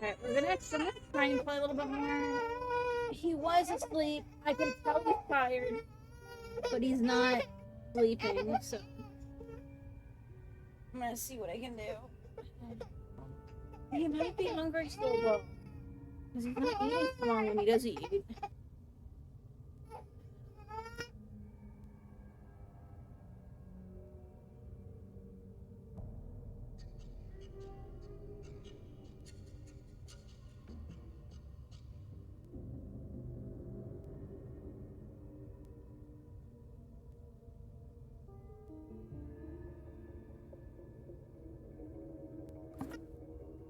Okay, I'm gonna try and play a little bit more. He was asleep. I can tell he's tired, but he's not sleeping, so I'm gonna see what I can do. He might be hungry still though, because he's not eating for long when he does eat.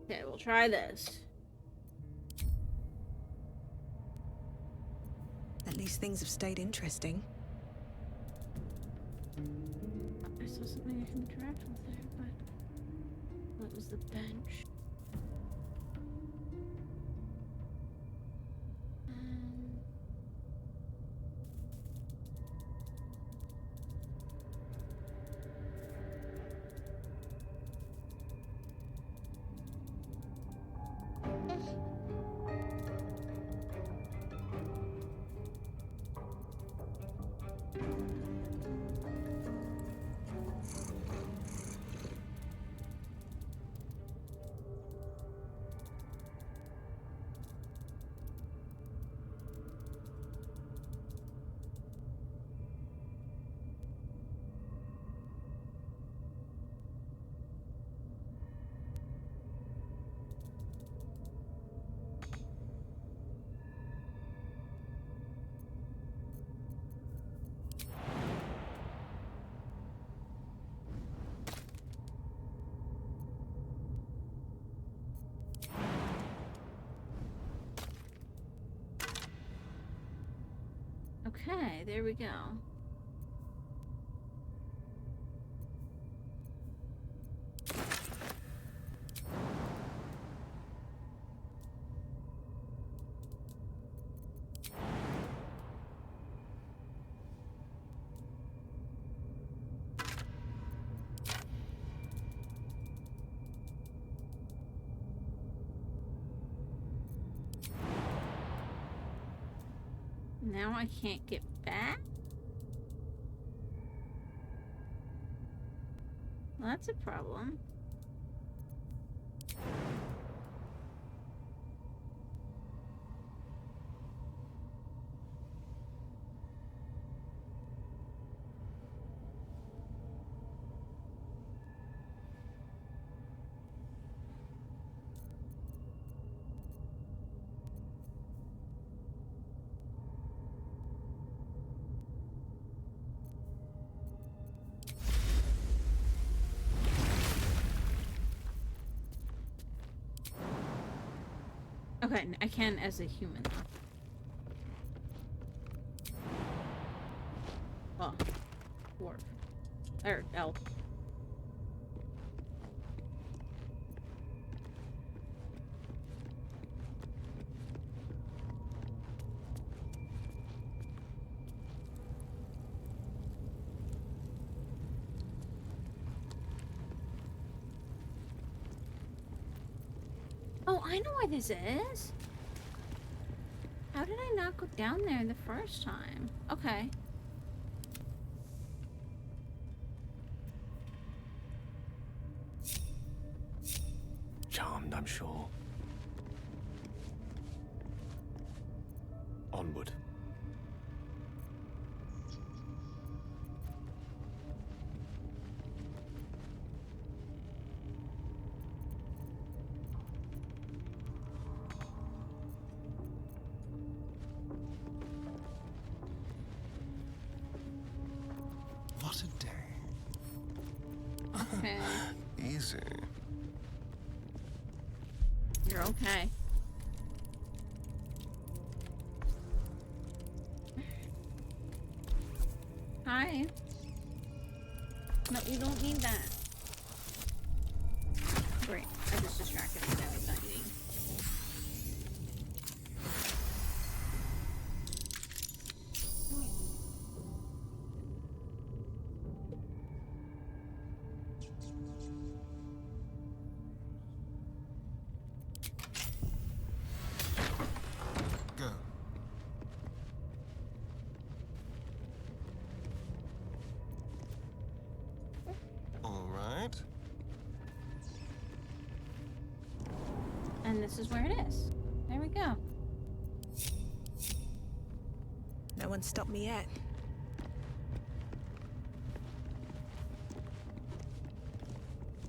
Okay, we'll try this. At least things have stayed interesting. I saw something I can interact with there, but what was the bench? Okay, there we go. Now I can't get back? Well, that's a problem. Okay, I can as a human. Well, dwarf. Or elf. Oh, I know why this is. How did I not go down there the first time? Okay. Charmed, I'm sure. Onward. What a day. Okay. Easy. You're okay. Hi. No, you don't need that. Great. I just distracted him. Now he's not eating. And this is where it is. There we go. No one stopped me yet.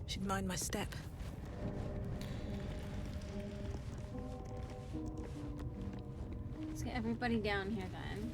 Should mind my step. Let's get everybody down here then.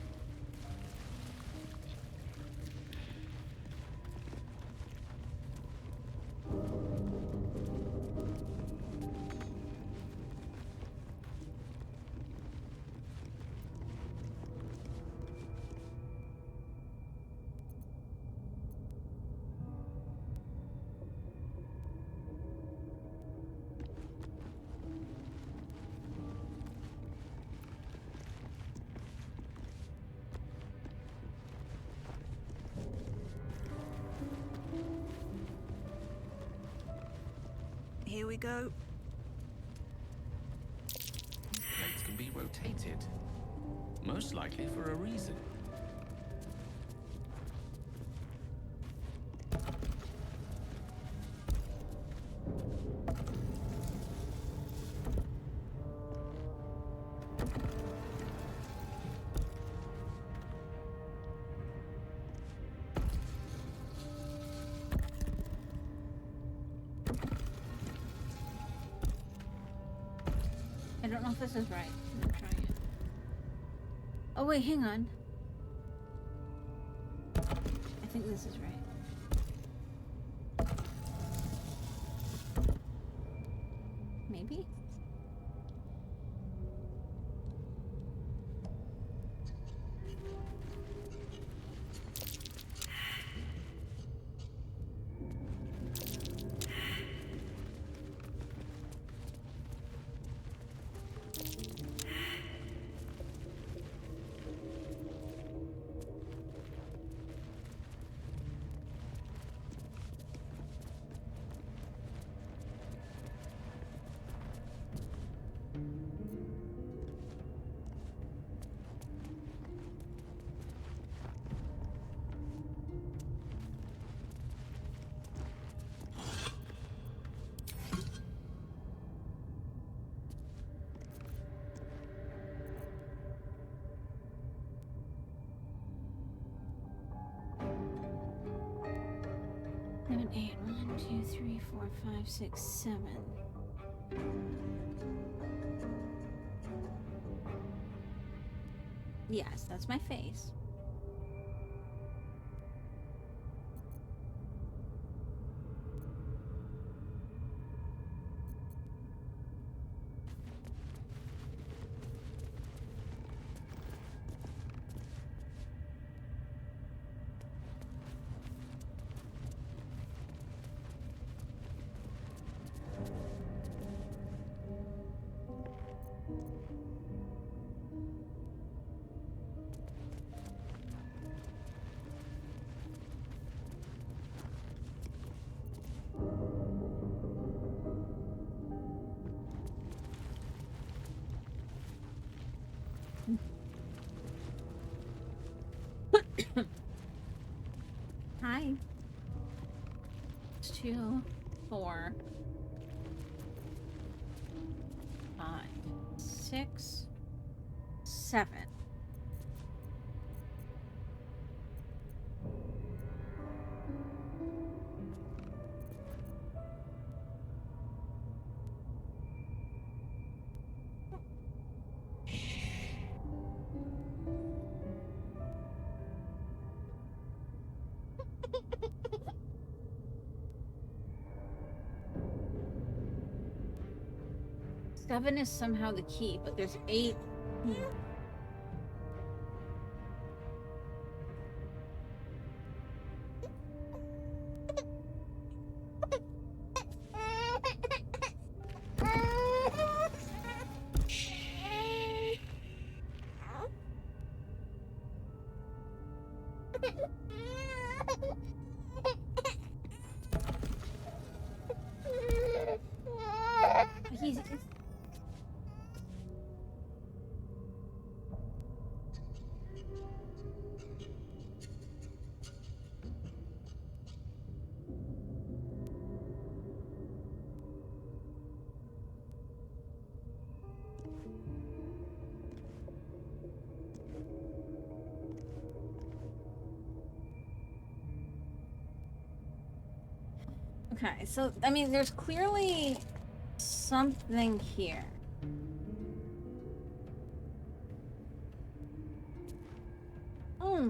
Here we go. Plates can be rotated. Most likely for a reason. I don't know if this is right. I'm trying it. Oh wait, hang on. I think this is right. Maybe? Seven, eight, 1, 2, 3, 4, 5, 6, 7. Yes, that's my face. Hi. 2, 4, 5, 6, 7. Seven is somehow the key, but there's 8. Okay, so, I mean, there's clearly something here. Hmm.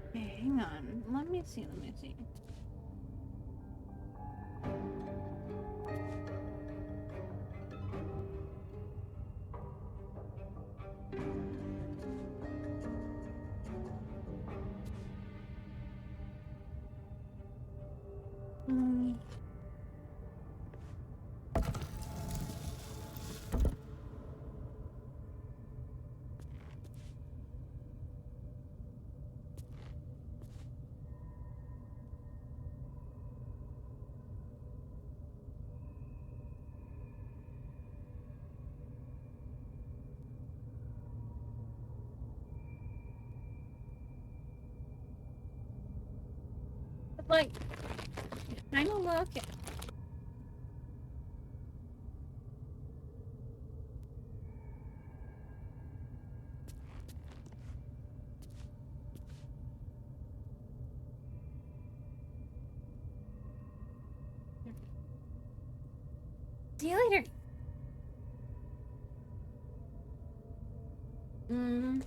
Okay, hang on. Let me see, let me see. Hmm. Like, kind of look. See you later. Hmm.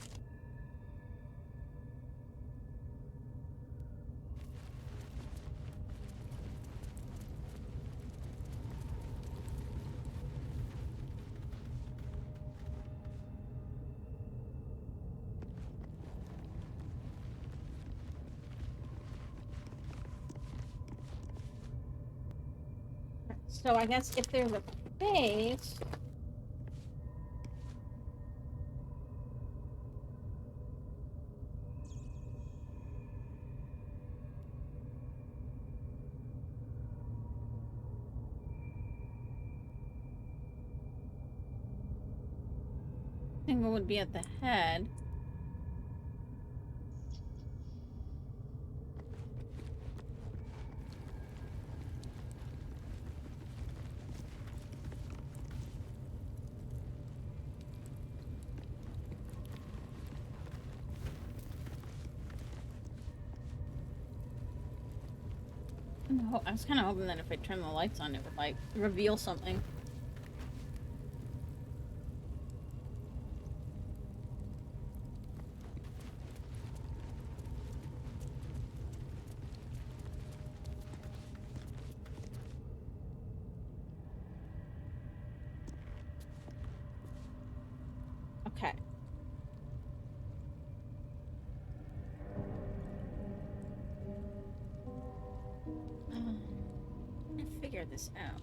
So I guess if there's a face. Single would be at the head. I was kind of hoping that if I turn the lights on, it would, like, reveal something. Okay. I'm gonna figure this out.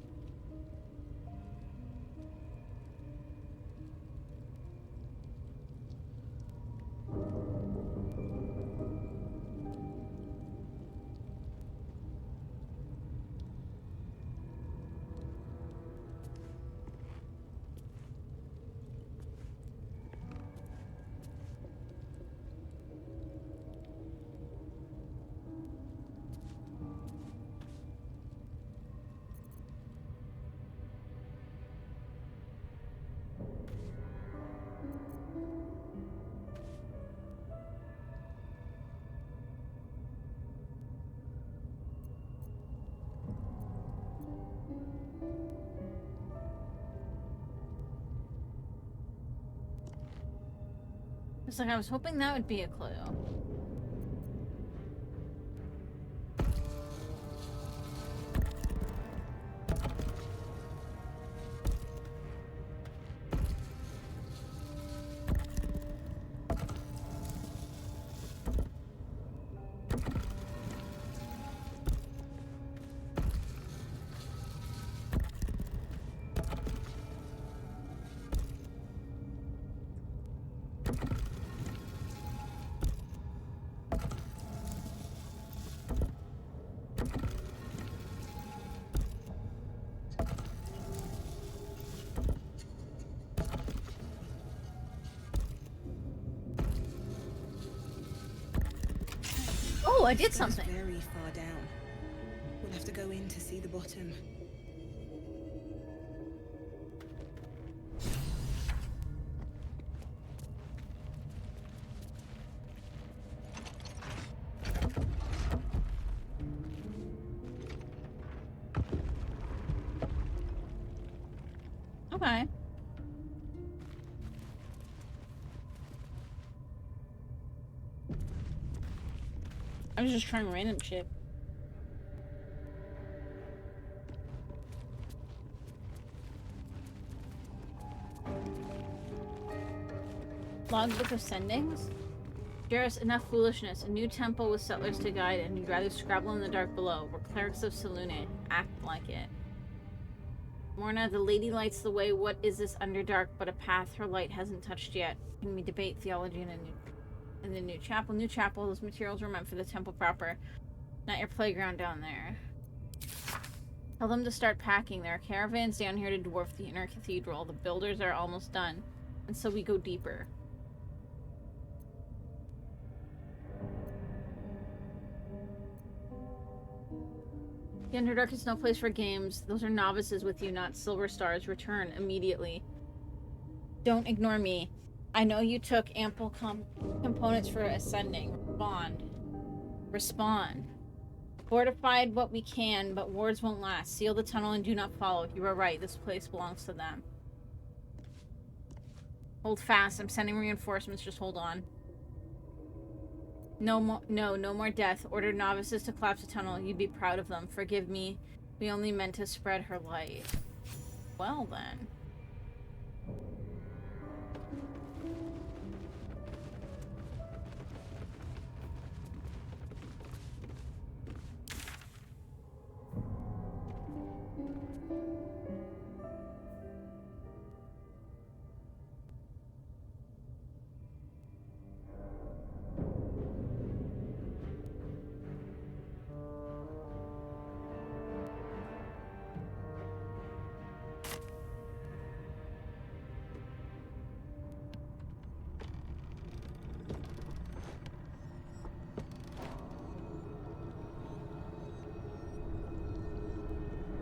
It's like I was hoping that would be a clue. Oh, I did This goes something. very far down. We'll have to go in to see the bottom. Okay. I was just trying random shit. Logbook of Sendings? Jarrus, enough foolishness. A new temple with settlers to guide, and you'd rather scrabble in the dark below. We're clerics of Selûne. Act like it. Morna, the lady lights the way. What is this underdark but a path her light hasn't touched yet? Can we debate theology in the new chapel? New chapel, those materials were meant for the temple proper. Not your playground down there. Tell them to start packing. There are caravans down here to dwarf the inner cathedral. The builders are almost done. And so we go deeper. The Underdark is no place for games. Those are novices with you, not silver stars. Return immediately. Don't ignore me. I know you took ample components for ascending. Respond. Respond. Fortified what we can, but wards won't last. Seal the tunnel and do not follow. You are right. This place belongs to them. Hold fast. I'm sending reinforcements. Just hold on. No more death. Order novices to collapse the tunnel. You'd be proud of them. Forgive me. We only meant to spread her light. Well then.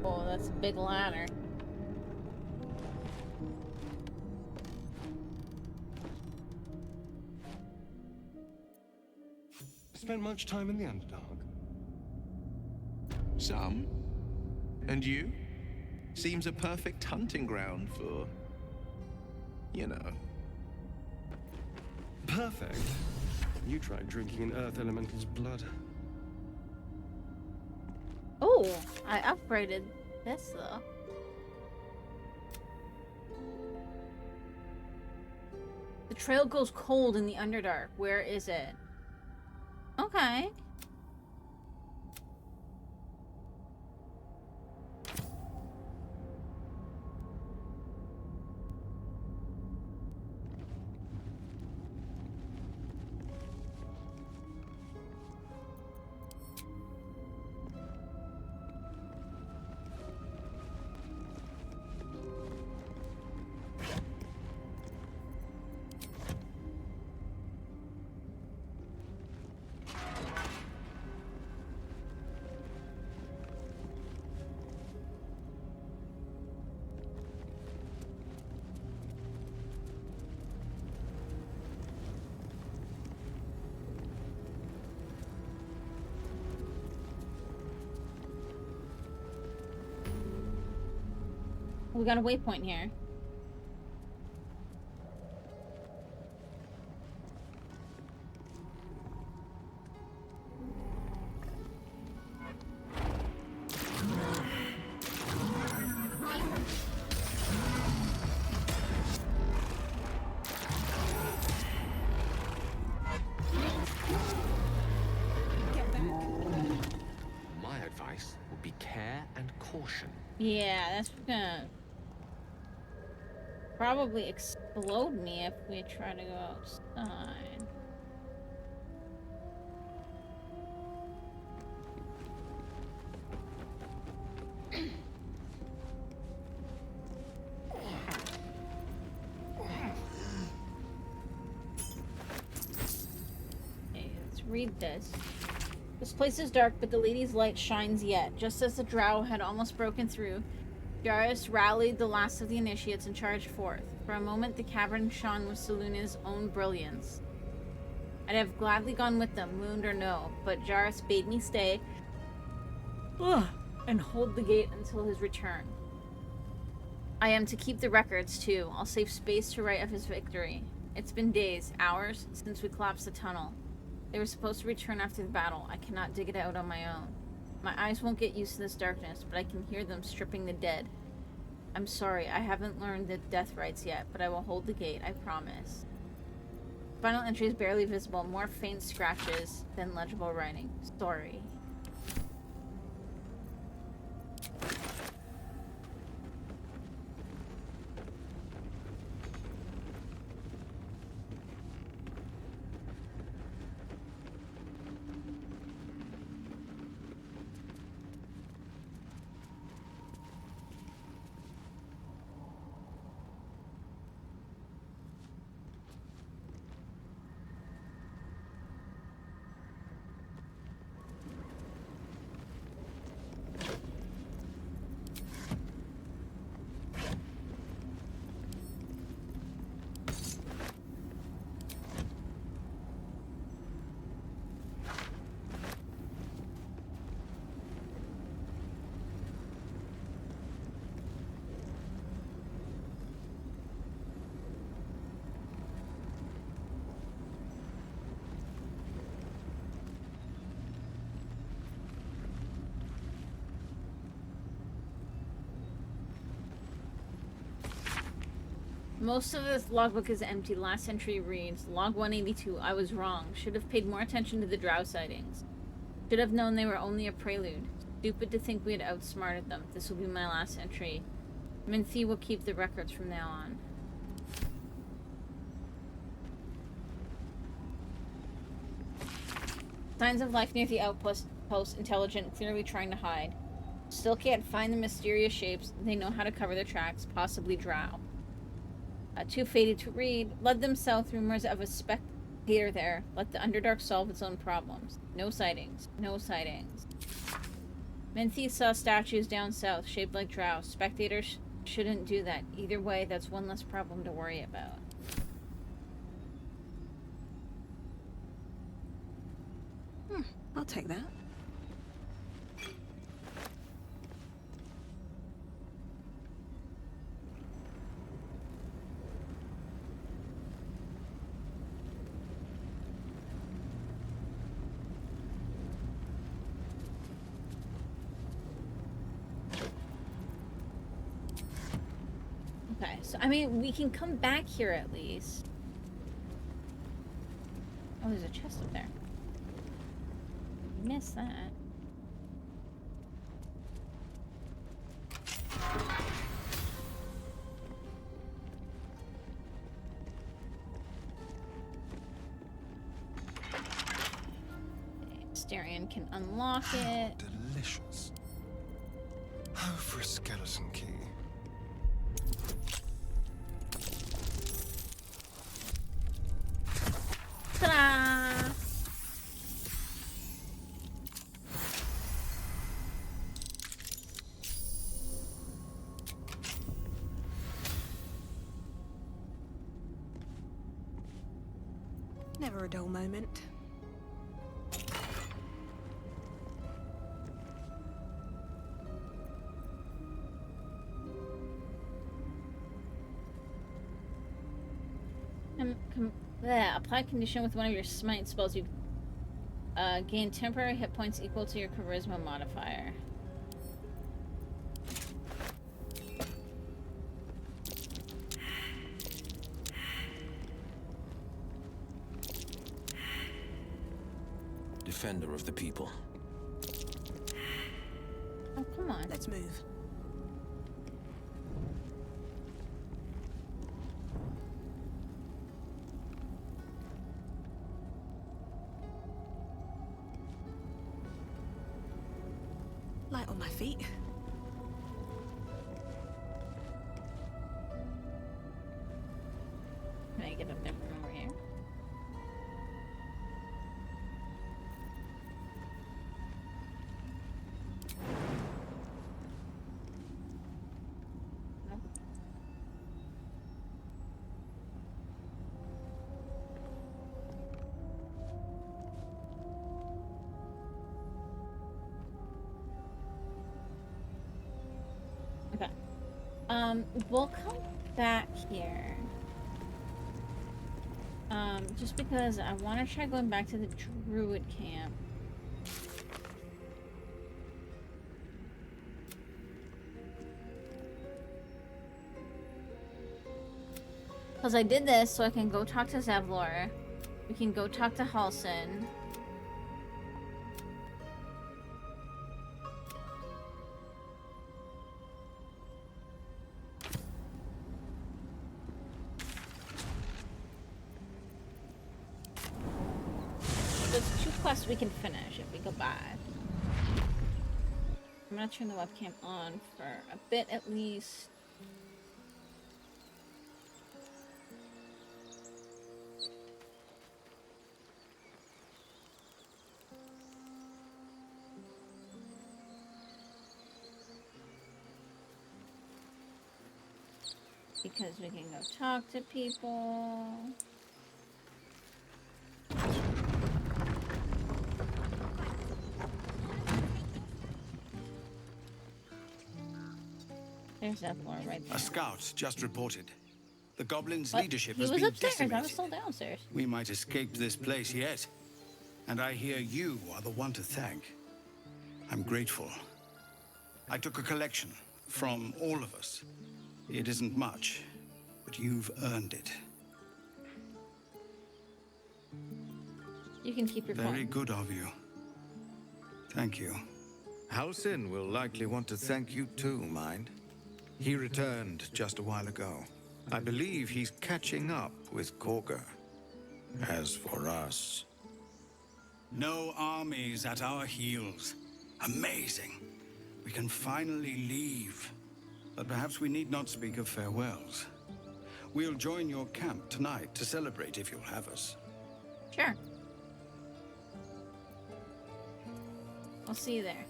Oh, that's a big ladder. Spent much time in the Underdark? Some. And you? Seems a perfect hunting ground for... you know. Perfect. You tried drinking an Earth Elemental's blood. Oh, I upgraded this though. The trail goes cold in the Underdark. Where is it? Okay. We got a waypoint here. My advice would be care and caution. Yeah, that's gonna probably explode me if we try to go outside. Okay, let's read this. This place is dark, but the lady's light shines yet. Just as the drow had almost broken through, Jarrus rallied the last of the initiates and charged forth. For a moment, the cavern shone with Selûne's own brilliance. I'd have gladly gone with them, wound or no, but Jarrus bade me stay and hold the gate until his return. I am to keep the records, too. I'll save space to write of his victory. It's been days, hours, since we collapsed the tunnel. They were supposed to return after the battle. I cannot dig it out on my own. My eyes won't get used to this darkness, but I can hear them stripping the dead. I'm sorry, I haven't learned the death rites yet, but I will hold the gate, I promise. Final entry is barely visible, more faint scratches than legible writing. Sorry. Most of this logbook is empty. Last entry reads, Log 182, I was wrong. Should have paid more attention to the drow sightings. Should have known they were only a prelude. Stupid to think we had outsmarted them. This will be my last entry. Minthi will keep the records from now on. Signs of life near the outpost. Intelligent, clearly trying to hide. Still can't find the mysterious shapes. They know how to cover their tracks, possibly drow. Too faded to read. Led them south. Rumors of a spectator there. Let the Underdark solve its own problems. No sightings. No sightings. Minthi saw statues down south, shaped like drow. Spectators shouldn't do that. Either way, that's one less problem to worry about. I'll take that. Okay, so I mean, we can come back here at least. Oh, there's a chest up there. Missed that. Starion can unlock it. Delicious. How for a skeleton key? Ta-da! Never a dull moment. Apply condition with one of your smite spells. You gain temporary hit points equal to your charisma modifier. Defender of the people. Oh, come on. Let's move. Light on my feet. Can I get up there from over here? Nope. Okay. We'll come back here. Just because I want to try going back to the druid camp. Because I did this so I can go talk to Zevlor. We can go talk to Halsin. There's 2 quests we can finish if we go by. I'm gonna turn the webcam on for a bit at least. Because we can go talk to people. There's Zevlor right there. A scout just reported. The goblins' What? leadership He has was been upstairs. decimated. I was still downstairs. We might escape this place yet. And I hear you are the one to thank. I'm grateful. I took a collection from all of us. It isn't much, but you've earned it. You can keep your Very phone. good of you. Thank you. Halsin will likely want to thank you too, mind. He returned just a while ago. I believe he's catching up with Korga. As for us... No armies at our heels. Amazing. We can finally leave. But perhaps we need not speak of farewells. We'll join your camp tonight to celebrate if you'll have us. Sure. I'll see you there.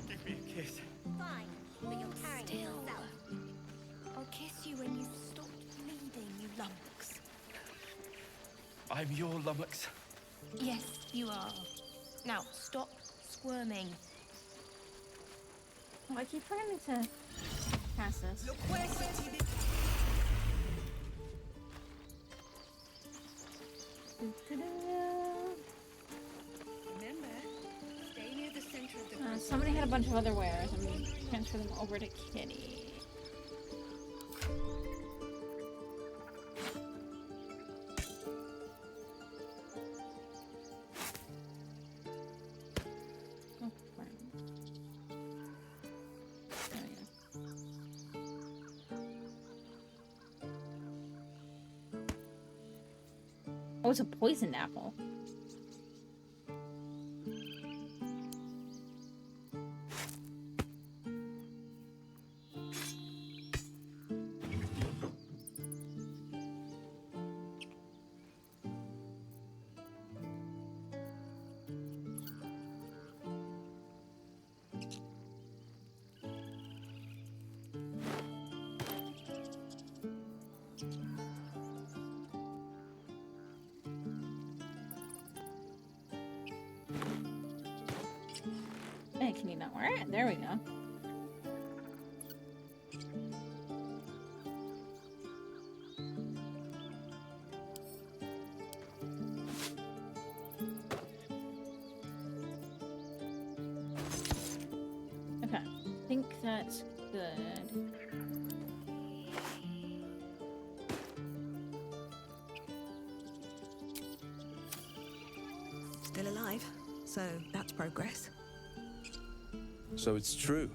Give me a kiss. Fine, but you're carrying yourself. I'll kiss you when you've stopped bleeding, you lummox. I'm your lummox. Yes, you are. Now, stop squirming. Oh, I keep forgetting to pass this. Remember, stay near the center of the Somebody had a bunch of other wares. I'm gonna transfer them over to Kitty. Oh, fine. There we go. Oh, it's a poisoned apple. Hey, can you not wear it? There we go. Okay, I think that's good. Still alive, so that's progress. So it's true.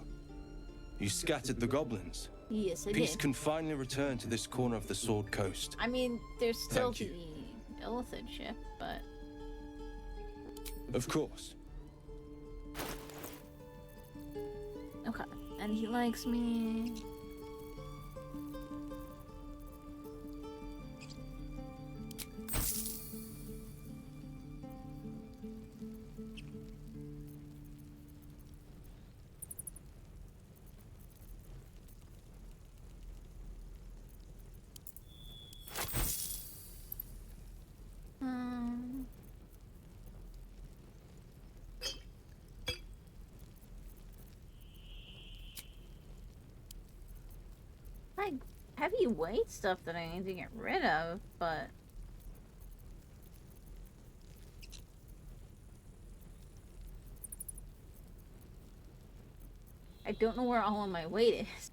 You scattered the goblins. Yes, I Peace did. can finally return to this corner of the Sword Coast. I mean, there's still Thank you. the Illithid ship, but Of course. okay. And he likes me. heavyweight stuff that I need to get rid of, but... I don't know where all of my weight is.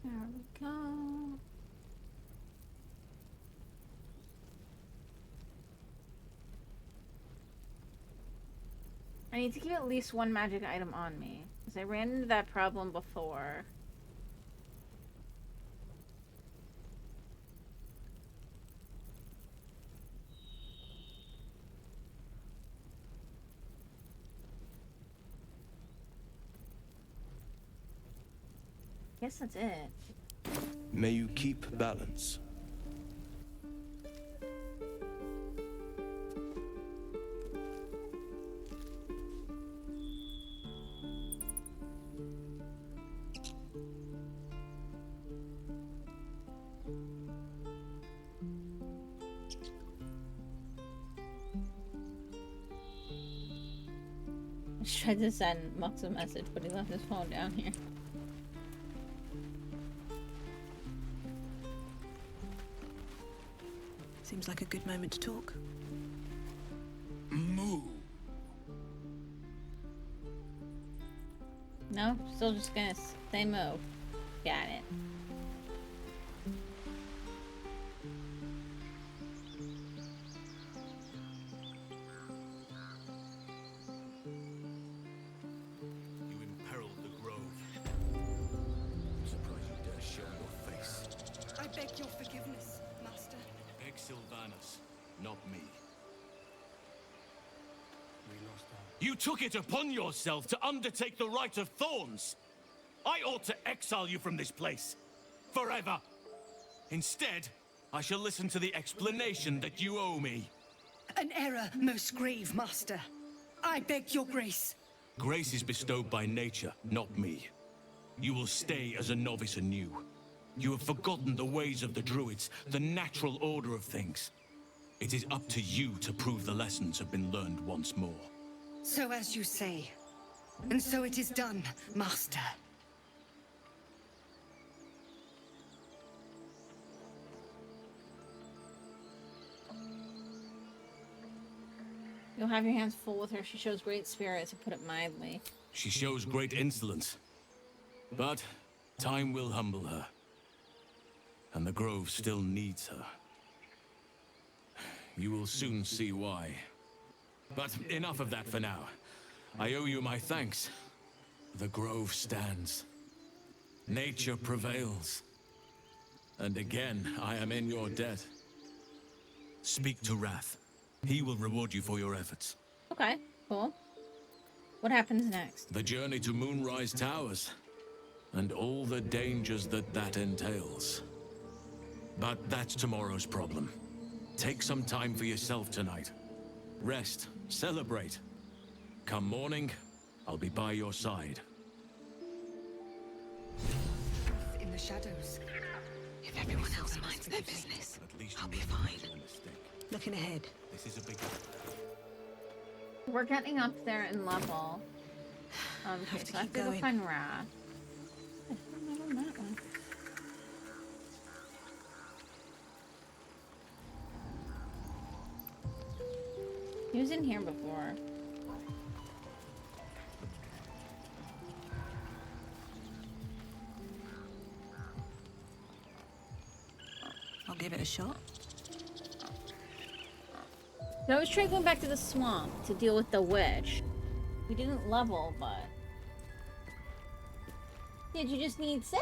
There we go. I need to keep at least one magic item on me, because I ran into that problem before. Guess that's it. May you keep balance. I just tried to send Mux a message, but he left his phone down here. Seems like a good moment to talk. Moo. No, still just gonna say move. Got it. You imperiled the grove. I'm surprised you dare show your face. I beg your forgiveness, Master. Beg Sylvanus, not me. You took it upon yourself to undertake the rite of thorns. I ought to exile you from this place. Forever. Instead, I shall listen to the explanation that you owe me. An error most grave, Master. I beg your grace. Grace is bestowed by nature, not me. You will stay as a novice anew. You have forgotten the ways of the druids, the natural order of things. It is up to you to prove the lessons have been learned once more. So as you say. And so it is done, Master. You'll have your hands full with her. She shows great spirit, to put it mildly. She shows great insolence. But time will humble her. And the grove still needs her. You will soon see why. But enough of that for now. I owe you my thanks. The grove stands. Nature prevails. And again, I am in your debt. Speak to Wrath. He will reward you for your efforts. Okay, cool. What happens next? The journey to Moonrise Towers. And all the dangers that entails. But that's tomorrow's problem. Take some time for yourself tonight. Rest, celebrate. Come morning, I'll be by your side. In the shadows. If everyone else minds their business, I'll be fine. Looking ahead. This is a big... We're getting up there in level. Okay, so I have to go find Wrath. Not on that one. He was in here before. I'll give it a shot. So I was trying going back to the swamp to deal with the witch. We didn't level, but... Did you just need sip?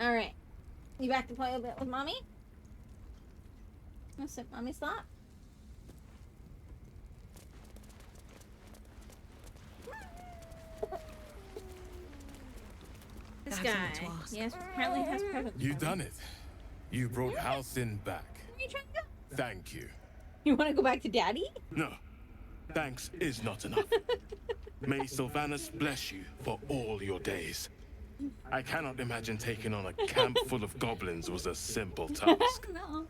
Alright. You back to play a bit with mommy? Wanna sit mommy's lap? This I have guy. something to ask. Yes, apparently has presents. You done it. You brought Halcyon back. Where are you trying to go? Thank you. You wanna go back to daddy? No, thanks is not enough. May Sylvanus bless you for all your days. I cannot imagine taking on a camp full of goblins was a simple task. No.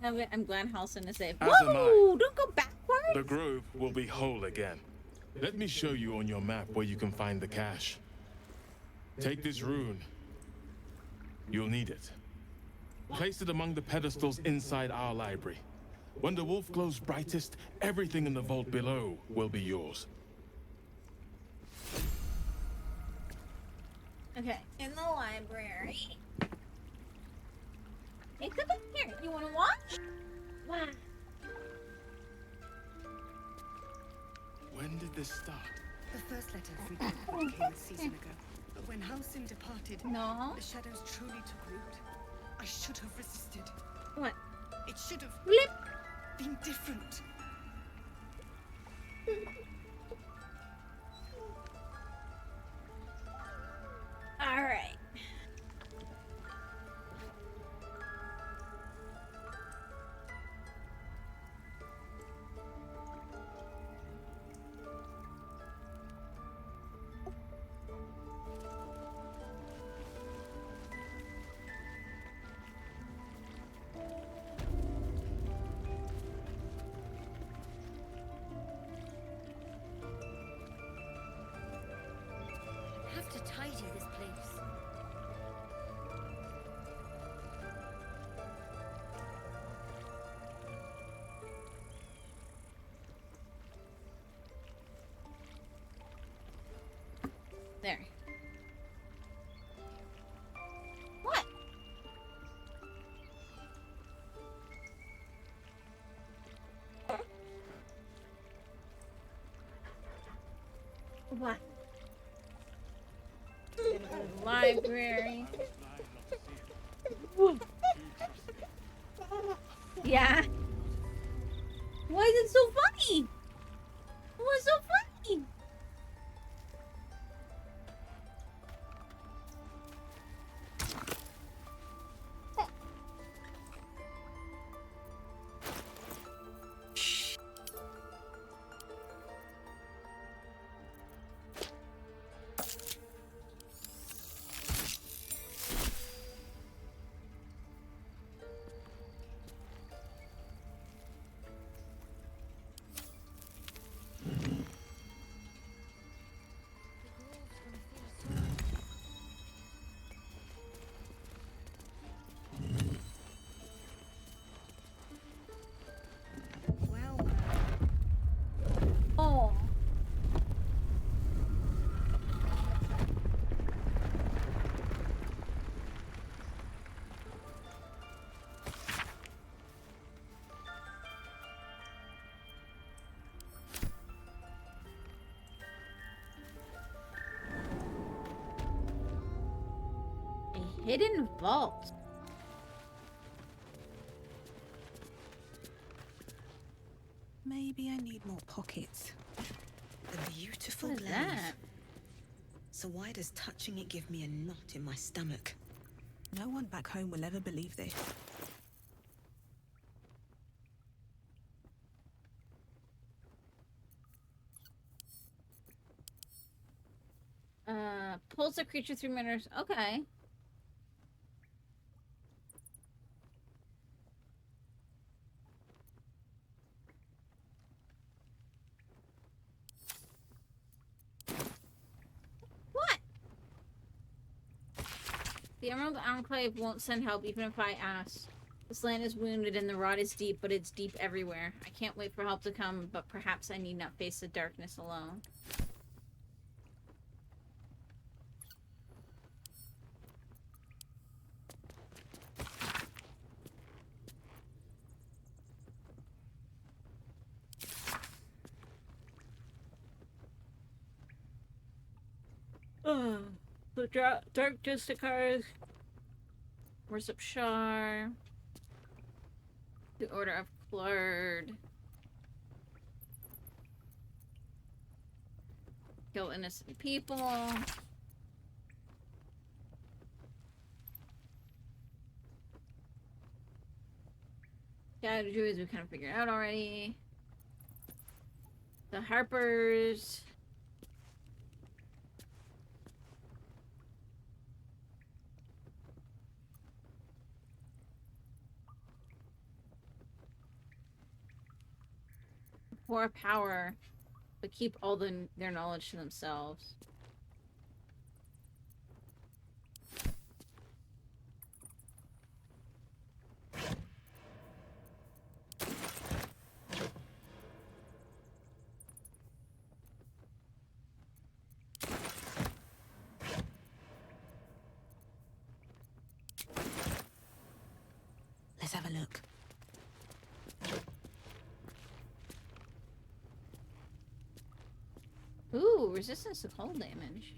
I'm glad Halcyon is safe. As am I. Whoa! Don't go backwards! The grove will be whole again. Let me show you on your map where you can find the cache. Take this rune. You'll need it. Place it among the pedestals inside our library. When the wolf glows brightest, everything in the vault below will be yours. Okay, in the library. Hey, come in here. You wanna watch? Wow. When did this start? The first letter from Baldur came a season ago. But when Halcyon departed, No. the shadows truly took root. I should have resisted. What? It should have Flip. been different. All right. I have to tidy this place. There. What? What? Library. Yeah. Why is it so funny? What's so funny? Well, Oh. A hidden vault. Maybe I need more pockets. A beautiful What is glaive. that? So why does touching it give me a knot in my stomach? No one back home will ever believe this. Pulls a creature through minutes. Okay. What? The Emerald Enclave won't send help even if I ask. This land is wounded and the rot is deep, but it's deep everywhere. I can't wait for help to come, but perhaps I need not face the darkness alone. The Dark Justicars. Worship Shar. The Order of Klard. Kill innocent people. Yeah, the Druids we kind of figured out already. The Harpers. Pour power, but keep all their knowledge to themselves. Let's have a look. Ooh, resistance to cold damage.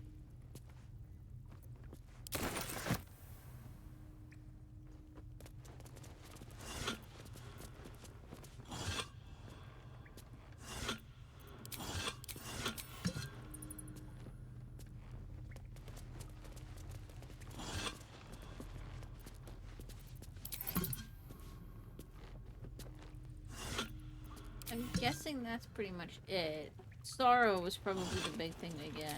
I'm guessing that's pretty much it. Sorrow was probably the big thing to get.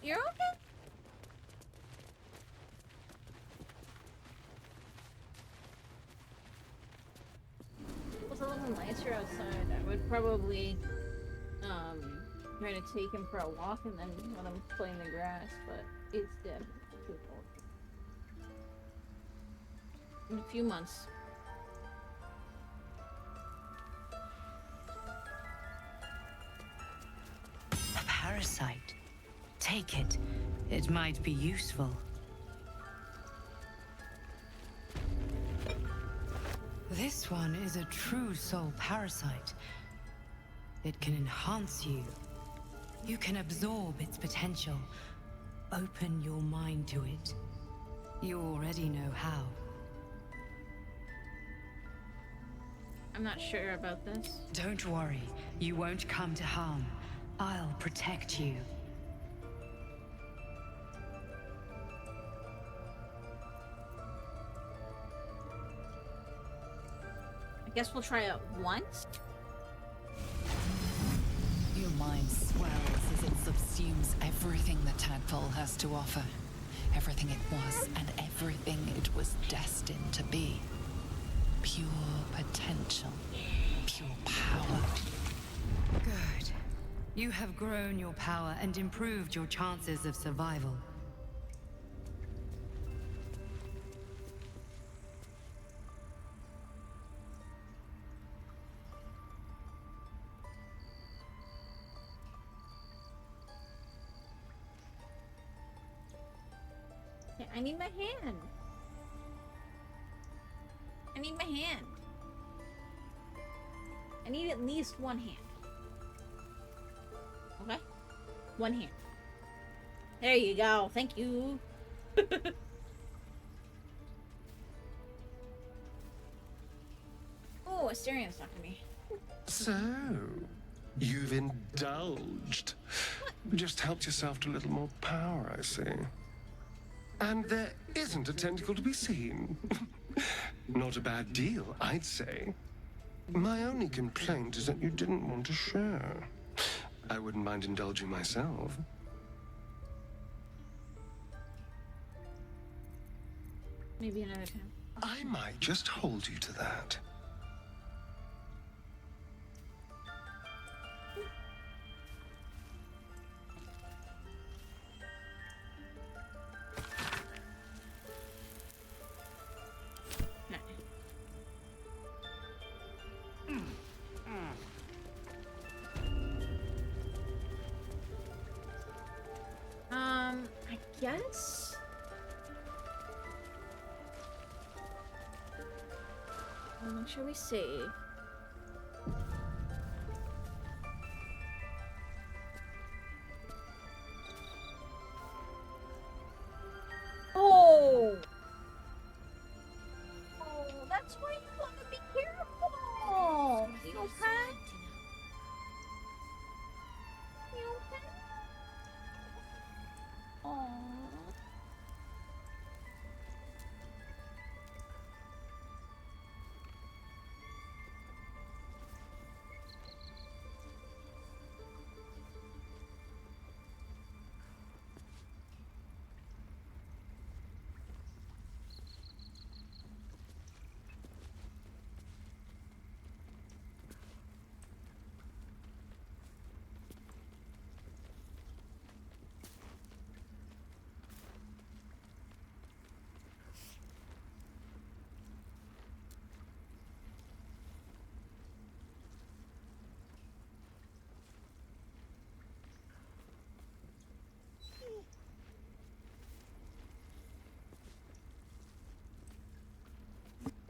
You're okay? If it was a little nicer outside, I would probably try to take him for a walk and then let him play in the grass, but it's definitely too cold. In a few months. A parasite. Take it. It might be useful. This one is a true soul parasite. It can enhance you. You can absorb its potential. Open your mind to it. You already know how. I'm not sure about this. Don't worry. You won't come to harm. I'll protect you. I guess we'll try it once. Your mind swells as it subsumes everything that Tadpole has to offer. Everything it was and everything it was destined to be. Pure potential. Pure power. Good. You have grown your power and improved your chances of survival. Okay, I need my hand. I need my hand. I need at least one hand. Okay? One hand. There you go. Thank you. Oh, Asterian's talking to me. So, you've indulged. Just helped yourself to a little more power, I see. And there isn't a tentacle to be seen. Not a bad deal, I'd say. My only complaint is that you didn't want to share. I wouldn't mind indulging myself. Maybe another time. I might just hold you to that. I guess. Make sure we save.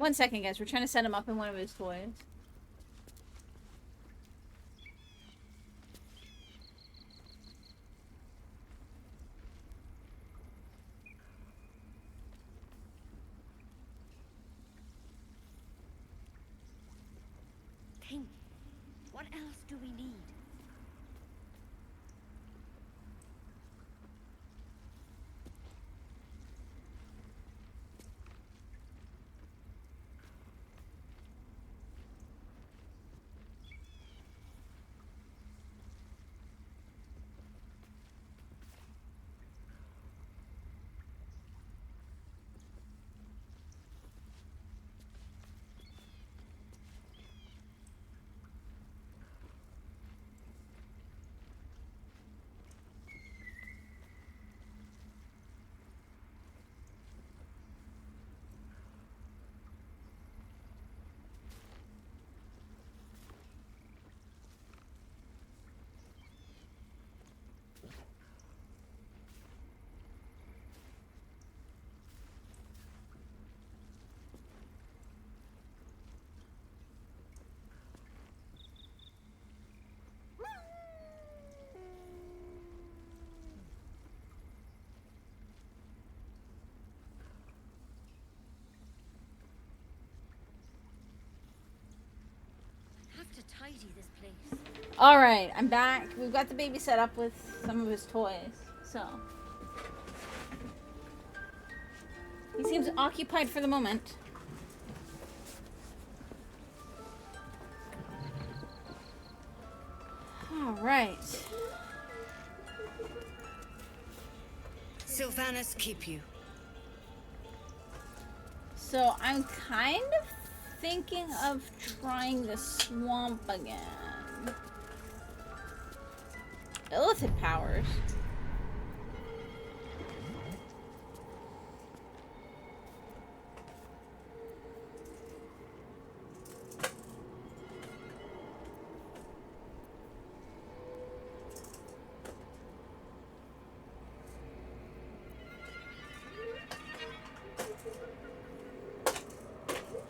1 second, guys. We're trying to set him up in one of his toys. Think. What else do we need? To tidy this place. All right, I'm back. We've got the baby set up with some of his toys, so he seems occupied for the moment. All right. Sylvanas keep you. So I'm kind of thinking of trying the swamp again. Illithid powers.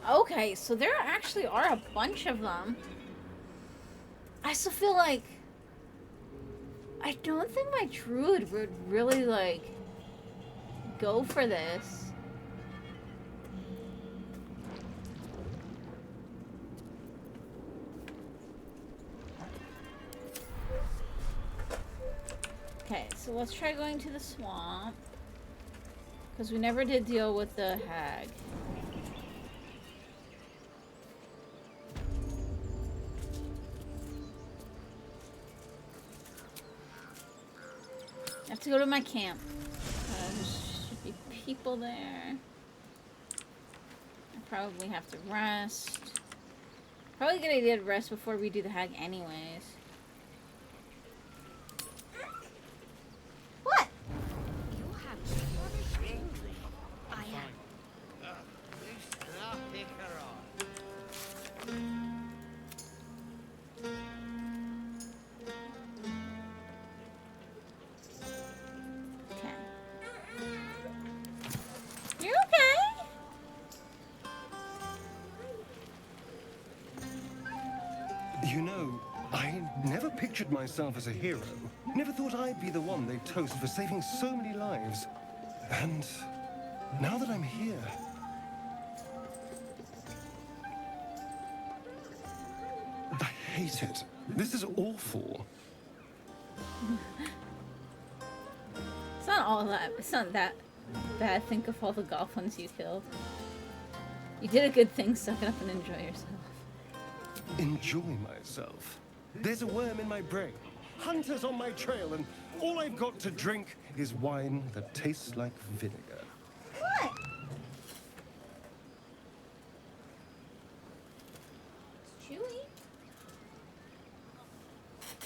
Okay, so there actually are a bunch of them. I still feel like I don't think my druid would really like go for this. Okay, so let's try going to the swamp because we never did deal with the hag. I have to go to my camp. There should be people there. I probably have to rest. Probably a good idea to rest before we do the hag anyways. What? You're happy. What a shame. I am. Okay. You okay? You know, I never pictured myself as a hero. Never thought I'd be the one they'd toast for saving so many lives. And now that I'm here... I hate it. This is awful. It's not all that. It's not that bad. Think of all the goblins you killed. You did a good thing. Suck it up and enjoy yourself. Enjoy myself. There's a worm in my brain, hunters on my trail, and all I've got to drink is wine that tastes like vinegar. What? It's chewy.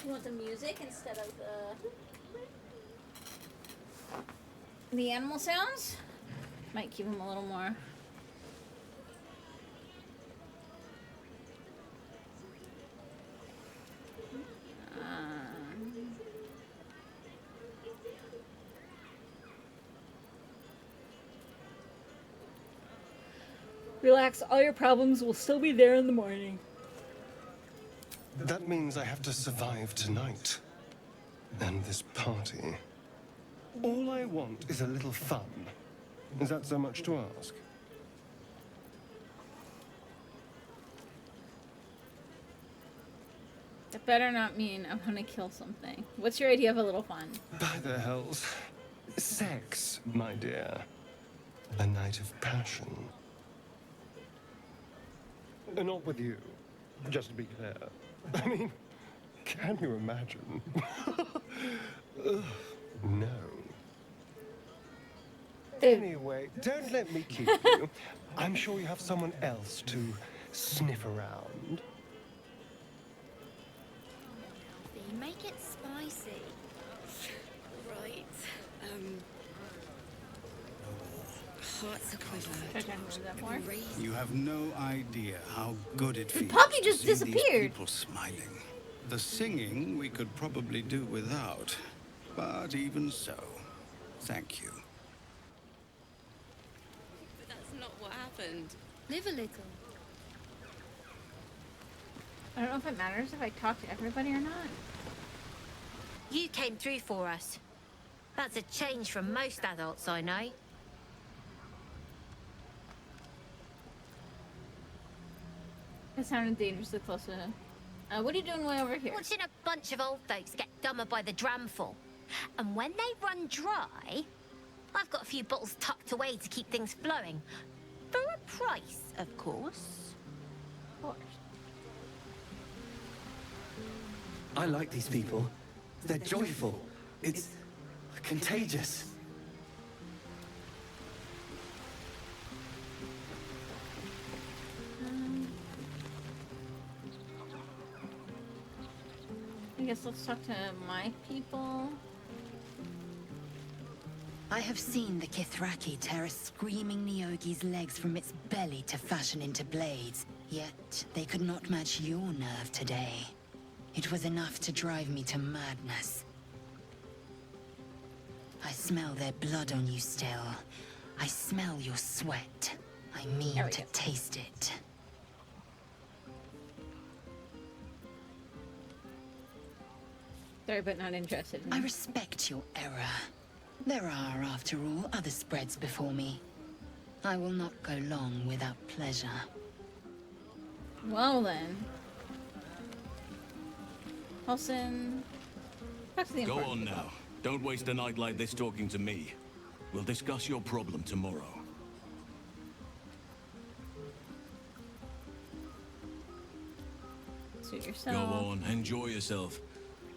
You want the music instead of the animal sounds? Might keep him a little more. Relax, all your problems will still be there in the morning. That means I have to survive tonight. And this party. All I want is a little fun. Is that so much to ask? That better not mean I'm gonna kill something. What's your idea of a little fun? By the hells. Sex, my dear. A night of passion. Not with you, just to be clear. I mean, can you imagine? Ugh, no. Anyway, don't let me keep you. I'm sure you have someone else to sniff around. Make it spicy. Right. Hearts aquiver. You have no idea how good it feels. Puppy to just see these disappeared. people smiling. The singing we could probably do without, but even so, thank you. But that's not what happened. Live a little. I don't know if it matters if I talk to everybody or not. You came through for us. That's a change from most adults I know. It sounded dangerously close to him. What are you doing way over here? Watching a bunch of old folks get dumber by the dramful. And when they run dry, I've got a few bottles tucked away to keep things flowing. For a price, of course. Of course. I like these people. They're joyful. It's contagious. I guess let's talk to my people. I have seen the Kithraki tear a screaming Nyogi's legs from its belly to fashion into blades. Yet they could not match your nerve today. It was enough to drive me to madness. I smell their blood on you still. I smell your sweat. I mean to taste it. Sorry, but not interested. I respect your error. There are, after all, other spreads before me. I will not go long without pleasure. Well then. Paulson. Go on now. Don't waste a night like this talking to me. We'll discuss your problem tomorrow. Suit yourself. Go on, enjoy yourself.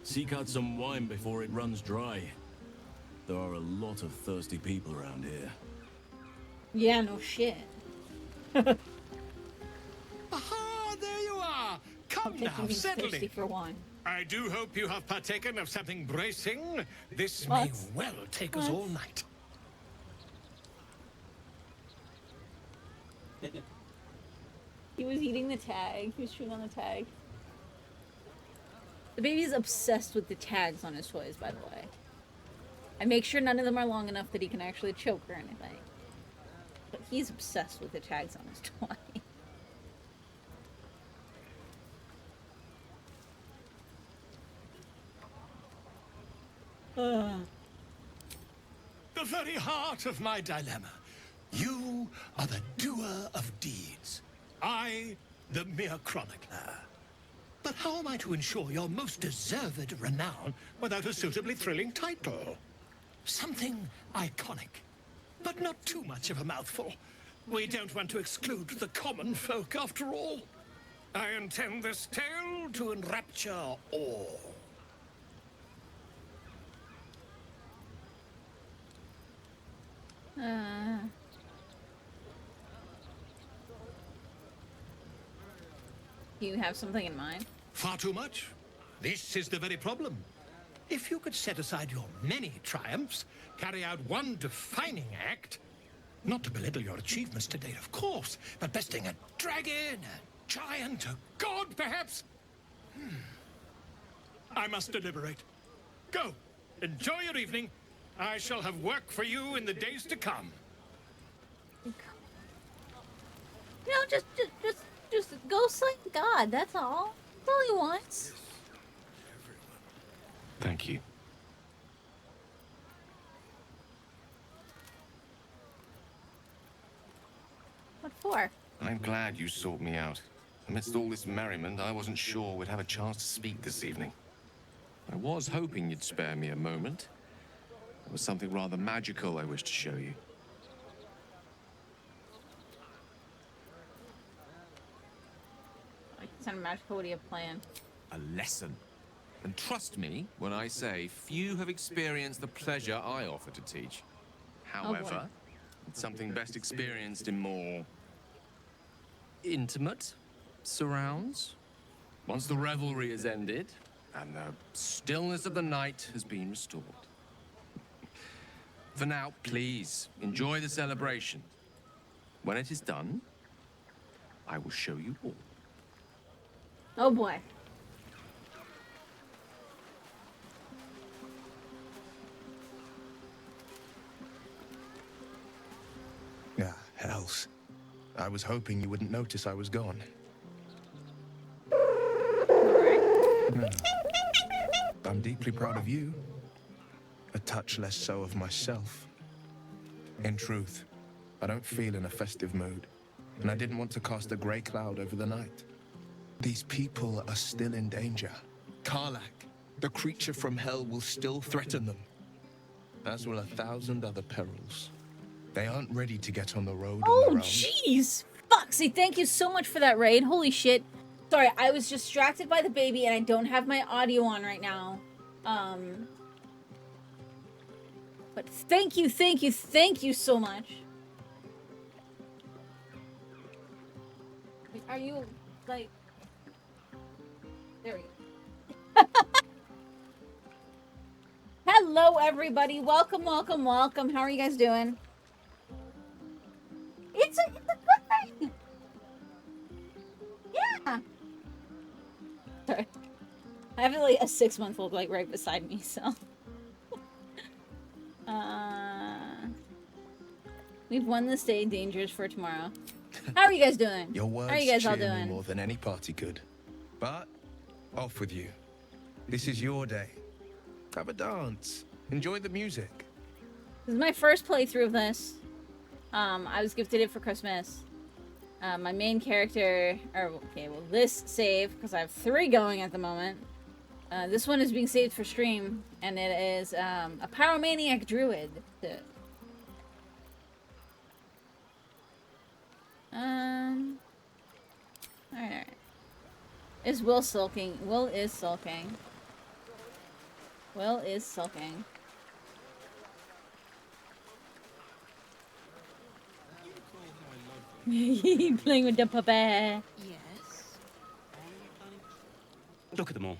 Seek out some wine before it runs dry. There are a lot of thirsty people around here. Yeah, no shit. Aha, there you are. Come now, Thirsty settle in. for wine. I do hope you have partaken of something bracing. This may well take us all night. He was eating the tag. He was chewing on the tag. The baby's obsessed with the tags on his toys, by the way. I make sure none of them are long enough that he can actually choke or anything. But he's obsessed with the tags on his toy. The very heart of my dilemma. You are the doer of deeds. I, the mere chronicler. But how am I to ensure your most deserved renown without a suitably thrilling title? Something iconic, but not too much of a mouthful. We don't want to exclude the common folk after all. I intend this tale to enrapture all. Do you have something in mind? Far too much. This is the very problem. If you could set aside your many triumphs, carry out one defining act, not to belittle your achievements to date, of course, but besting a dragon, a giant, a god, perhaps? I must deliberate. Go. Enjoy your evening. I shall have work for you in the days to come. You know, just go slay God. That's all. That's all he wants. Thank you. What for? I'm glad you sought me out. Amidst all this merriment, I wasn't sure we'd have a chance to speak this evening. I was hoping you'd spare me a moment. There was something rather magical I wished to show you. Like, it's kind of magical. What do you have planned? A lesson. And trust me when I say few have experienced the pleasure I offer to teach. However, it's something best experienced in more Intimate surrounds. once the revelry is ended and the stillness of the night has been restored. For now, please enjoy the celebration. When it is done, I will show you all. Oh boy. Ah, hells. I was hoping you wouldn't notice I was gone. I'm deeply proud of you. A touch less so of myself. In truth, I don't feel in a festive mood, and I didn't want to cast a grey cloud over the night. These people are still in danger. Karlak, the creature from hell, will still threaten them, as will 1,000 other perils. They aren't ready to get on the road Oh, on their own. jeez. Foxy, thank you so much for that raid. Holy shit. Sorry, I was distracted by the baby and I don't have my audio on right now. But thank you so much. Wait, are you, like... There we go. Hello, everybody. Welcome. How are you guys doing? It's a good thing. Yeah. Sorry. I have like a 6-month-old like right beside me, so. We've won this day. Dangers for tomorrow. How are you guys doing? Your words How are you guys all cheer me doing? more than any party could. But off with you. This is your day. Have a dance. Enjoy the music. This is my first playthrough of this. I was gifted it for Christmas. My main character, this save, because I have 3 going at the moment. This one is being saved for stream, and it is a pyromaniac druid. Alright. Is Will sulking? Will is sulking. Will is sulking. Playing with the puppy. Yes. Look at them all.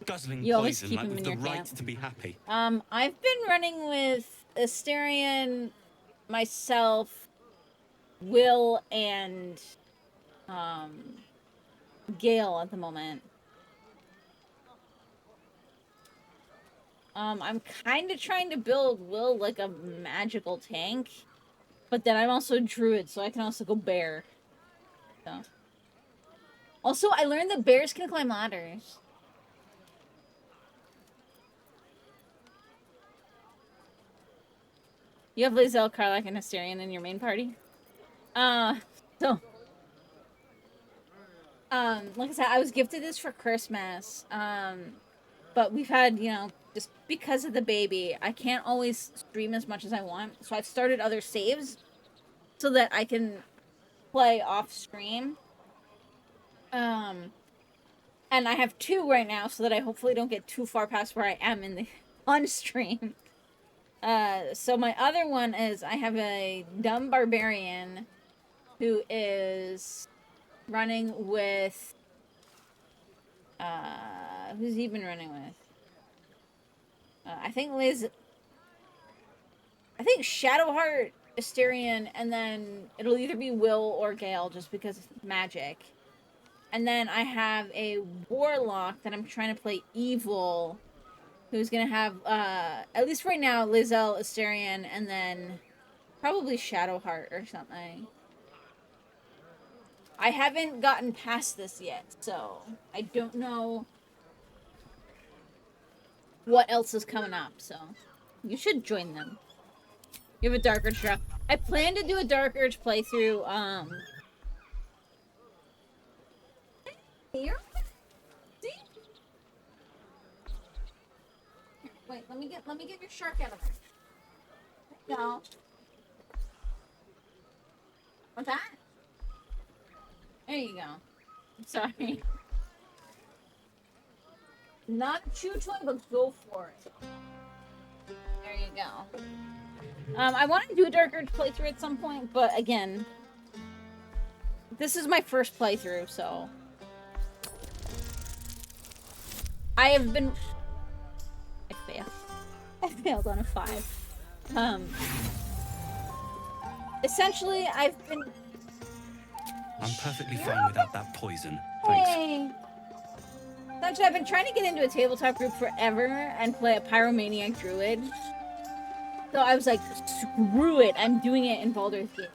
Guzzling You always poison keep like them with in the your right camp. to be happy. I've been running with Asterion, myself, Will, and Gale at the moment. I'm kind of trying to build Will like a magical tank, but then I'm also a druid, so I can also go bear. So. Also, I learned that bears can climb ladders. You have Lizelle, Karlak, and Asterion in your main party? Like I said, I was gifted this for Christmas. But we've had, you know, just because of the baby, I can't always stream as much as I want. So I've started other saves so that I can play off stream. And I have 2 right now so that I hopefully don't get too far past where I am in the on stream. So my other one is I have a dumb barbarian who is running with who's he been running with? I think Shadowheart, Asterion, and then it'll either be Will or Gale just because it's magic. And then I have a warlock that I'm trying to play evil, who's gonna have at least right now Lizelle, Asterion, and then probably Shadowheart or something. I haven't gotten past this yet, so I don't know what else is coming up, so you should join them. You have a Dark Urge draft. I plan to do a Dark Urge playthrough, here? See? Here, wait, let me get your shark out of there. No. What's that? There you go. Sorry. Not a chew toy, but go for it. There you go. I want to do a Dark Urge playthrough at some point, but again, this is my first playthrough, so I have been. I failed. I failed on a 5. Essentially, I've been. I'm perfectly fine without that poison. Thanks. Hey. Essentially, I've been trying to get into a tabletop group forever and play a pyromaniac druid. So I was like, screw it, I'm doing it in Baldur's Gate.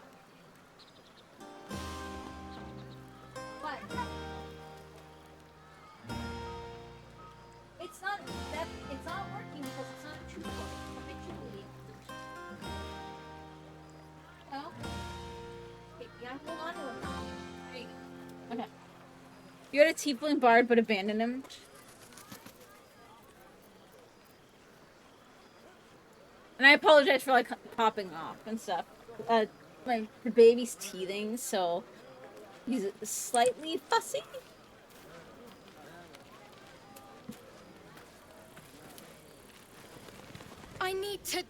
What? It's not working because it's not a true book. Habitually. Well, okay, you gotta hold on to it now. There you go. Okay. You had a tiefling bard but abandoned him. And I apologize for like popping off and stuff. The baby's teething, so he's slightly fussy. I need to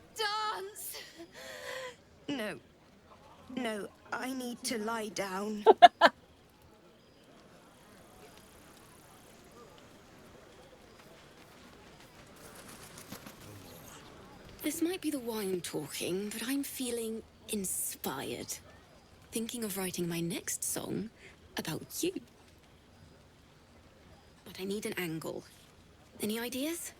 dance. No, I need to lie down. This might be the wine talking, but I'm feeling inspired. Thinking of writing my next song about you. But I need an angle. Any ideas?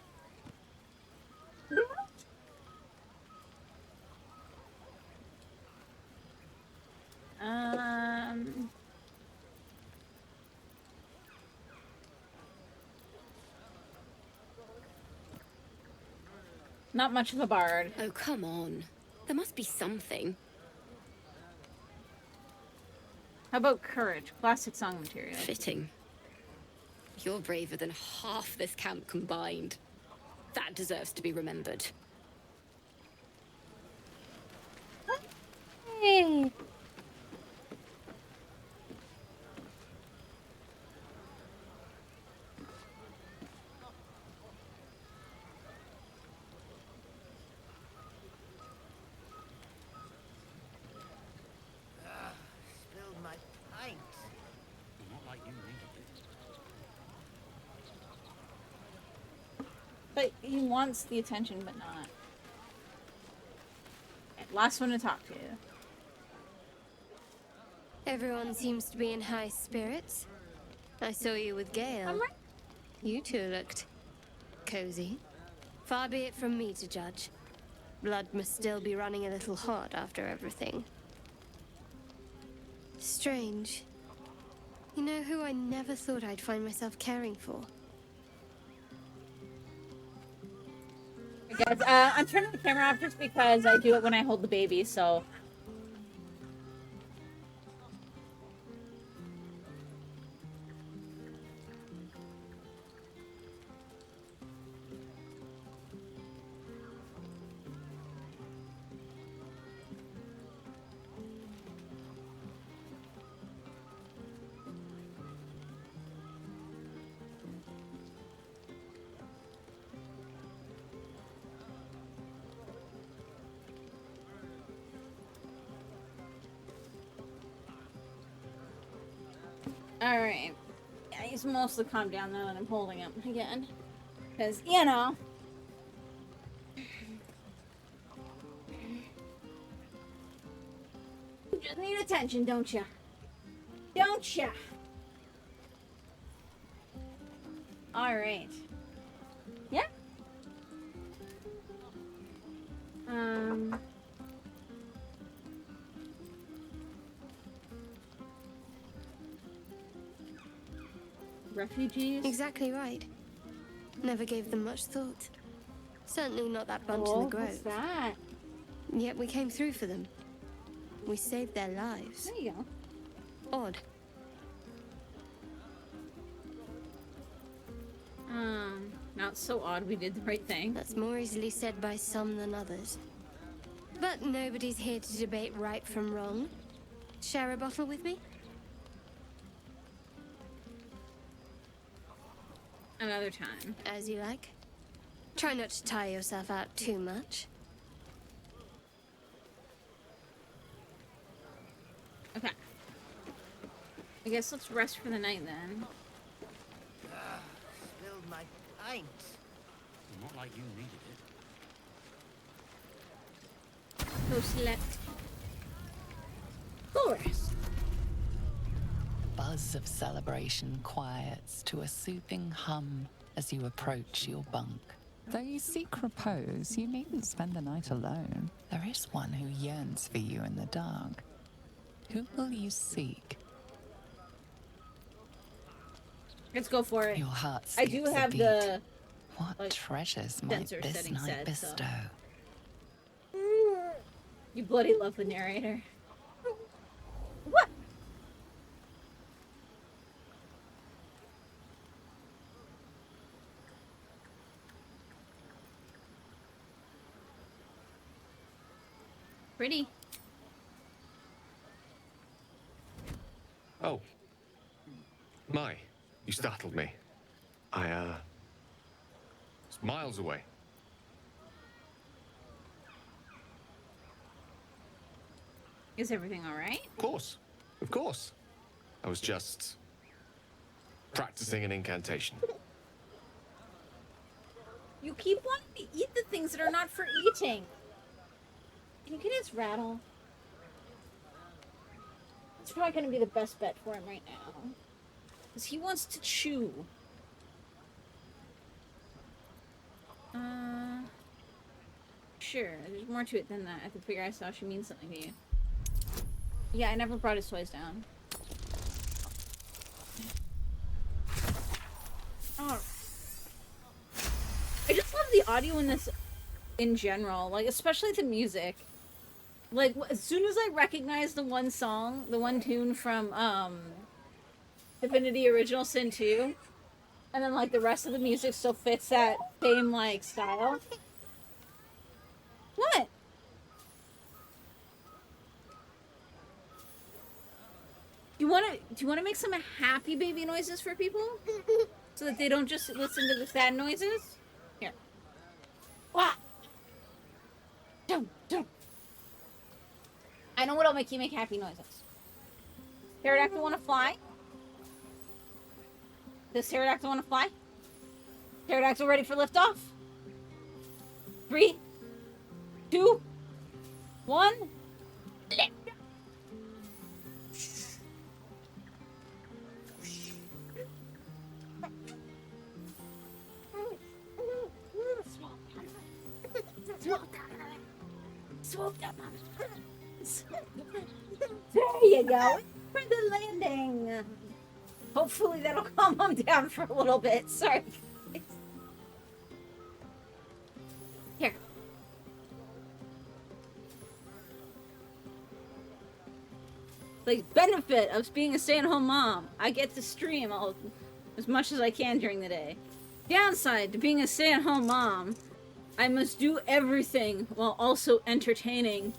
Not much of a bard. Oh, come on. There must be something. How about courage? Classic song material. Fitting. You're braver than half this camp combined. That deserves to be remembered. Hey. Spilled my pint. Not like you needed it. But he wants the attention, but not. Okay, last one to talk to. Everyone seems to be in high spirits. I saw you with Gale. You two looked cozy. Far be it from me to judge. Blood must still be running a little hot after everything. Strange. You know who I never thought I'd find myself caring for? Guys, I'm turning the camera off just because I do it when I hold the baby, so. Alright. Yeah, he's mostly calmed down now that I'm holding him again. Because, you know. You just need attention, don't ya? Don't ya? Alright. Yeah? refugees? Exactly right. Never gave them much thought. Certainly not that bunch in Oh, the grove. what's that? Yet we came through for them. We saved their lives. There you go. Odd. Not so odd we did the right thing. That's more easily said by some than others. But nobody's here to debate right from wrong. Share a bottle with me? Another time. As you like. Try not to tire yourself out too much. Okay. I guess let's rest for the night then. Spilled my pint. Not like you needed it. Go select. Go rest. Buzz of celebration quiets to a soothing hum as you approach your bunk. Though you seek repose, you needn't spend the night alone. There is one who yearns for you in the dark. Who will you seek? Let's go for it. Your heart I do skips a have beat. the What treasures might sensor this setting night set, bestow? so. You bloody love the narrator. What? Pretty. Oh. My, you startled me. It's miles away. Is everything alright? Of course. Of course. I was just practicing an incantation. You keep wanting to eat the things that are not for eating. Can you get his rattle? It's probably going to be the best bet for him right now. Because he wants to chew. Sure. There's more to it than that. I have to figure out how she means something to you. Yeah, I never brought his toys down. Oh. I just love the audio in this in general. Like, especially the music. Like, as soon as I recognize the one song, the one tune from, Divinity Original Sin 2, and then, like, the rest of the music still fits that same, like, style. What? Do you want to make some happy baby noises for people? So that they don't just listen to the sad noises? Here. Wah! Don't. I know what'll make you make happy noises. Pterodactyl wanna fly? Does Pterodactyl wanna fly? Pterodactyl ready for liftoff? 3, 2, 1. Lift. Swoop down, Mama. There you go. For the landing. Hopefully that'll calm him down for a little bit. Sorry. Here. The benefit of being a stay-at-home mom, I get to stream as much as I can during the day. Downside to being a stay-at-home mom, I must do everything while also entertaining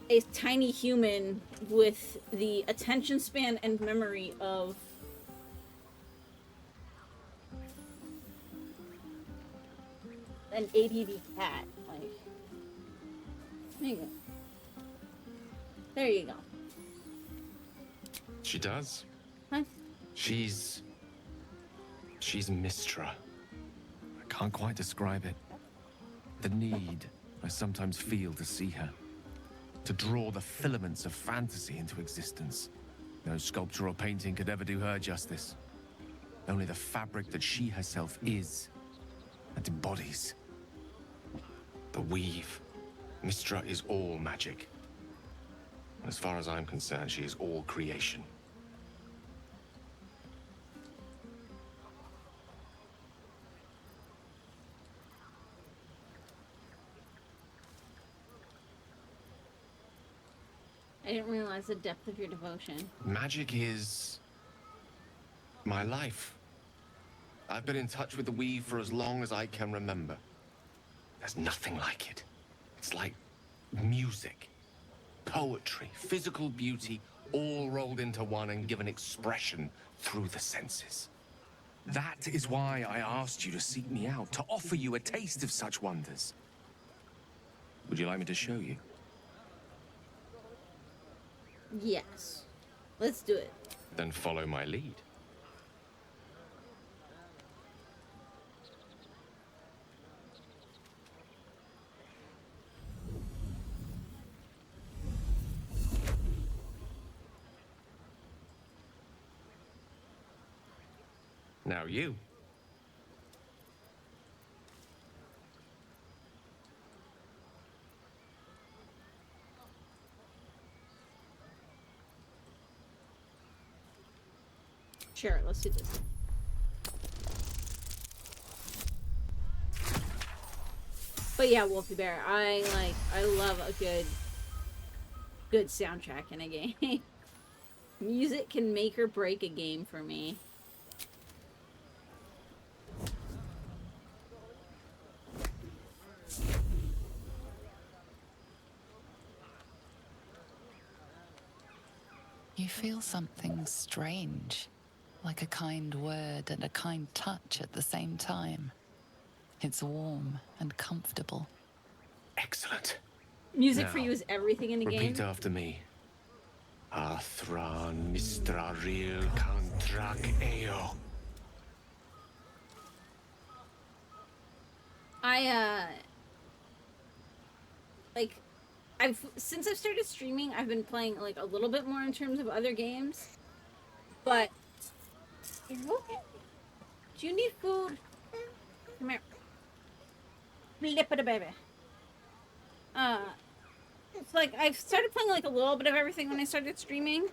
a tiny human with the attention span and memory of an ADD cat. Like, there you go. There you go. She does. Huh? She's Mistra. I can't quite describe it. The need I sometimes feel to see her. To draw the filaments of fantasy into existence. No sculpture or painting could ever do her justice. Only the fabric that she herself is and embodies. The weave. Mistra is all magic. And as far as I'm concerned, she is all creation. I didn't realize the depth of your devotion. Magic is my life. I've been in touch with the weave for as long as I can remember. There's nothing like it. It's like music, poetry, physical beauty, all rolled into one and given expression through the senses. That is why I asked you to seek me out, to offer you a taste of such wonders. Would you like me to show you? Yes. Let's do it. Then follow my lead. Now you. Sure, let's do this. But yeah, Wolfie Bear, I love a good soundtrack in a game. Music can make or break a game for me. You feel something strange, like a kind word and a kind touch at the same time. It's warm and comfortable. Excellent. Music Now, for you is everything in the game. Repeat after me. Athran Mistraril Kantrak Eo. Since I've started streaming, I've been playing like a little bit more in terms of other games. But do you need food? Come here. Flip it, baby. It's like I've started playing like a little bit of everything when I started streaming.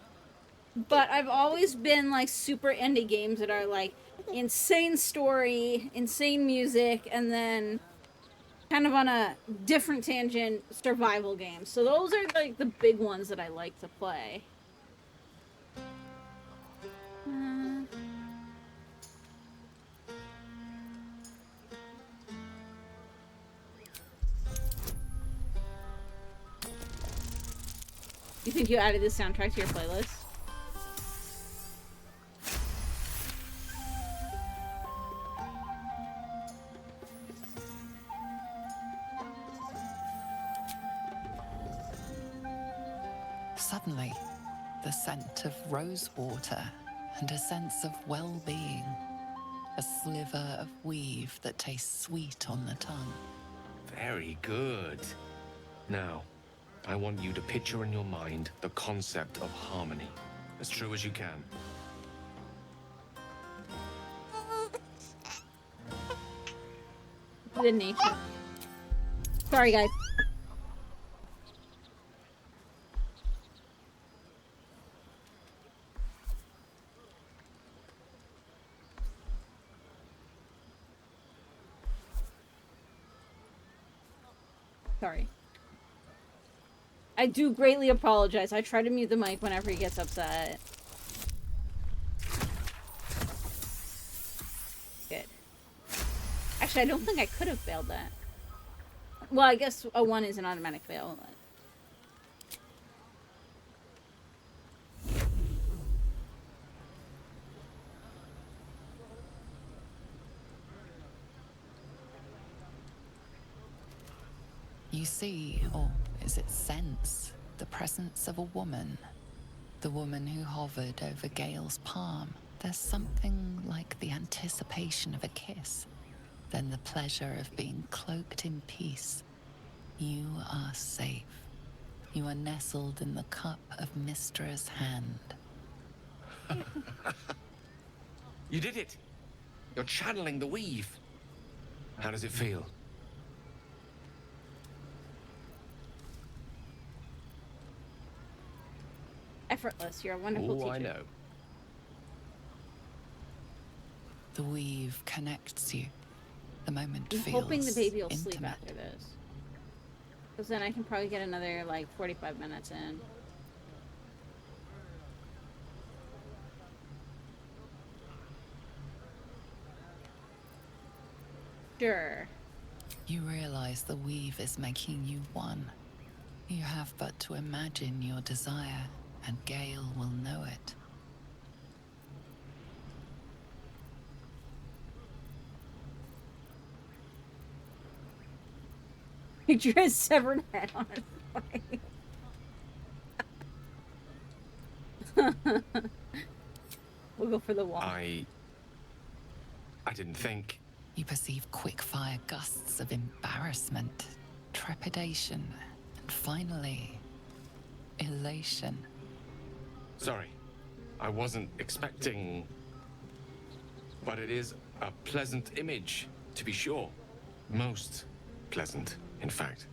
But I've always been like super indie games that are like insane story, insane music, and then kind of on a different tangent, survival games. So those are like the big ones that I like to play. You think you added this soundtrack to your playlist? Suddenly, the scent of rose water and a sense of well-being. A sliver of weave that tastes sweet on the tongue. Very good. Now, I want you to picture in your mind the concept of harmony, as true as you can. Good nature. Sorry, guys. Sorry. I do greatly apologize. I try to mute the mic whenever he gets upset. Good. Actually, I don't think I could have failed that. Well, I guess a 1 is an automatic fail. But... You see, or is it sense, the presence of a woman. The woman who hovered over Gale's palm. There's something like the anticipation of a kiss. Then the pleasure of being cloaked in peace. You are safe. You are nestled in the cup of Mystra's hand. You did it! You're channeling the weave. How does it feel? Effortless. You're a wonderful teacher. I know. The weave connects you. The moment I'm feels hoping the baby will intimate. sleep after this. Because then I can probably get another, like, 45 minutes in. Sure. You realize the weave is making you one. You have but to imagine your desire, and Gale will know it. Picture his severed head on his body. We'll go for the wall. I didn't think. You perceive quick-fire gusts of embarrassment, trepidation, and finally, elation. Sorry, I wasn't expecting. But it is a pleasant image, to be sure. Most pleasant, in fact.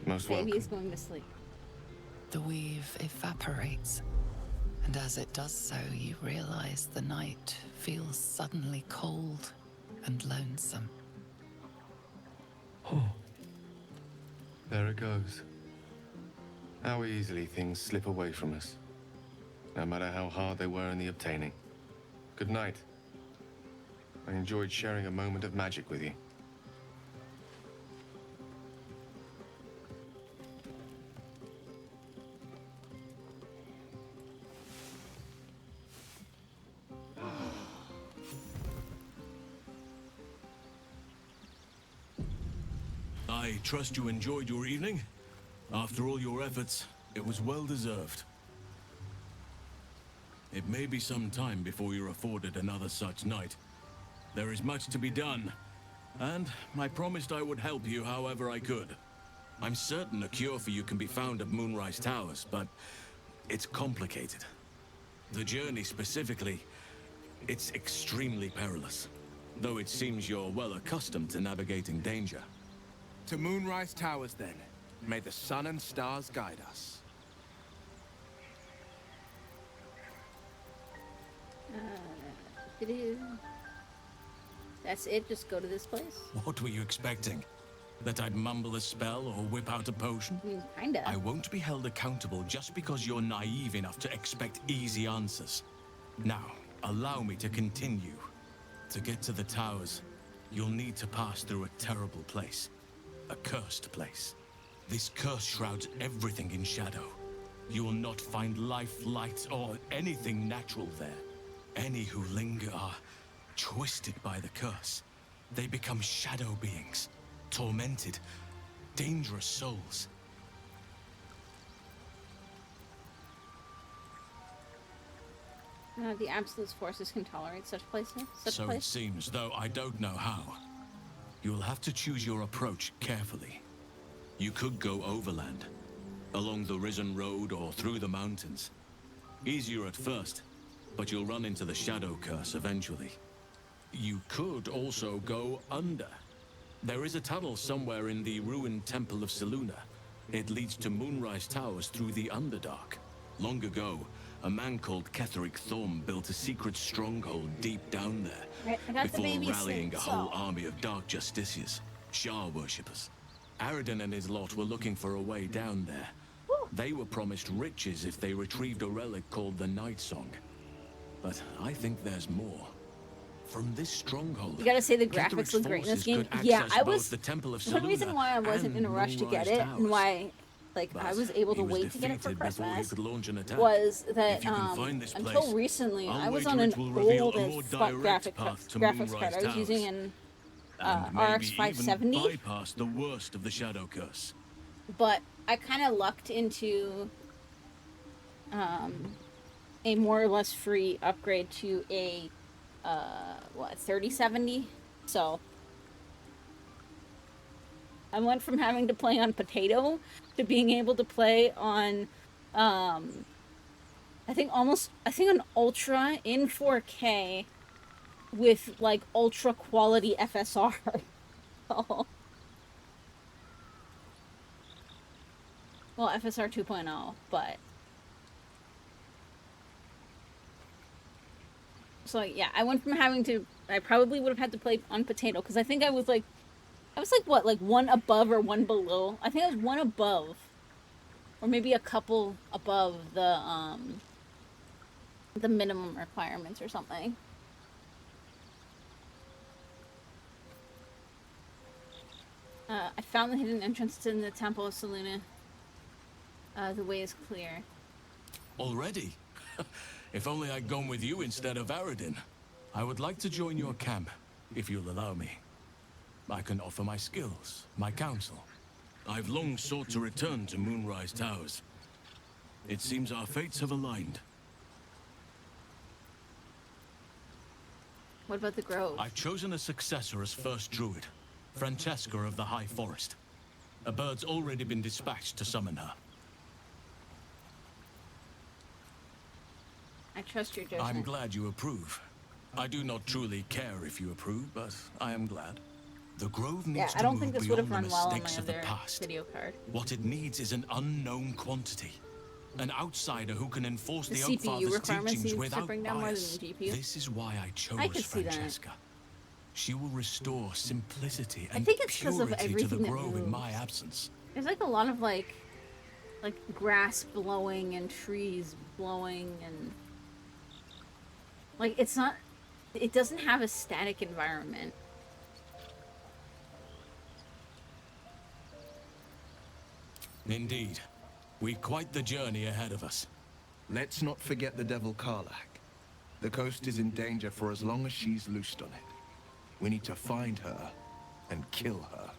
Most welcome. Baby's going to sleep. The weave evaporates, and as it does so, you realize the night feels suddenly cold and lonesome. Oh. There it goes. How easily things slip away from us, no matter how hard they were in the obtaining. Good night. I enjoyed sharing a moment of magic with you. I trust you enjoyed your evening. After all your efforts, it was well deserved. It may be some time before you're afforded another such night. There is much to be done, and I promised I would help you however I could. I'm certain a cure for you can be found at Moonrise Towers, but it's complicated. The journey specifically, it's extremely perilous, though it seems you're well accustomed to navigating danger. To Moonrise Towers, then. May the sun and stars guide us. That's it? Just go to this place? What were you expecting? That I'd mumble a spell or whip out a potion? I mean, kinda. I won't be held accountable just because you're naive enough to expect easy answers. Now, allow me to continue. To get to the towers, you'll need to pass through a terrible place. A cursed place. This curse shrouds everything in shadow. You will not find life, light, or anything natural there. Any who linger are twisted by the curse. They become shadow beings, tormented, dangerous souls. The Absolute's forces can tolerate such places? So it seems, though I don't know how. You'll have to choose your approach carefully. You could go overland, along the Risen Road or through the mountains. Easier at first, but you'll run into the Shadow Curse eventually. You could also go under. There is a tunnel somewhere in the ruined Temple of Selûne. It leads to Moonrise Towers through the Underdark. Long ago, a man called Ketheric Thorm built a secret stronghold deep down there, before rallying a whole army of Dark Justiciars, Shah worshippers. Aradin and his lot were looking for a way down there. They were promised riches if they retrieved a relic called the Night Song. But I think there's more. From this stronghold, you gotta say the graphics look great in this game. Yeah, I was. The Temple of one reason why I wasn't in a rush to get it, and why, I was able to wait to get it for Christmas, was that until recently I was on an old as fuck graphics card. I was using an RX 570. Bypass the worst of the Shadow Curse. But I kind of lucked into a more or less free upgrade to a 3070. So I went from having to play on potato to being able to play on I think an ultra in 4K with like ultra quality FSR. Oh. Well, FSR 2.0, but so yeah, I went from having to. I probably would have had to play on potato because I think I was like what, like one above or one below. I think I was one above, or maybe a couple above the minimum requirements or something. I found the hidden entrance to the Temple of Selûne. The way is clear. Already? If only I'd gone with you instead of Aradin. I would like to join your camp, if you'll allow me. I can offer my skills, my counsel. I've long sought to return to Moonrise Towers. It seems our fates have aligned. What about the Grove? I've chosen a successor as first druid, Francesca of the High Forest. A bird's already been dispatched to summon her. I trust your judgment. I'm glad you approve. I do not truly care if you approve, but I am glad. The Grove needs I to don't move think this would have beyond the run well on my mistakes of the other past. video card. What it needs is an unknown quantity. An outsider who can enforce The the Oak CPU Father's requirements teachings seems to without bring down more than bias. the GPU. This is why I chose I could see that. Francesca. She will restore simplicity I and think it's because of purity to everything the that Grove in moves. my absence. There's like a lot of like grass blowing and trees blowing and like it's not. It doesn't have a static environment. Indeed. We've quite the journey ahead of us. Let's not forget the Devil Karlak. The coast is in danger for as long as she's loosed on it. We need to find her and kill her.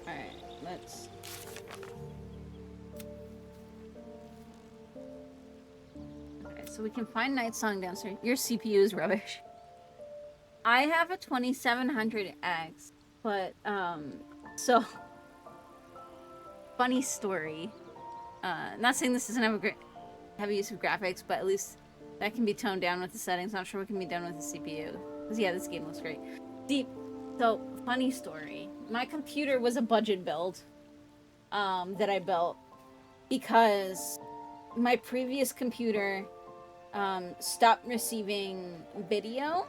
Alright, let's... Okay, so we can find Night Song downstairs. Your CPU is rubbish. I have a 2700X, but, so... Funny story. Not saying this doesn't have a great heavy use of graphics, but at least that can be toned down with the settings. Not sure what can be done with the CPU. Because yeah, this game looks great. So, funny story. My computer was a budget build that I built because my previous computer stopped receiving video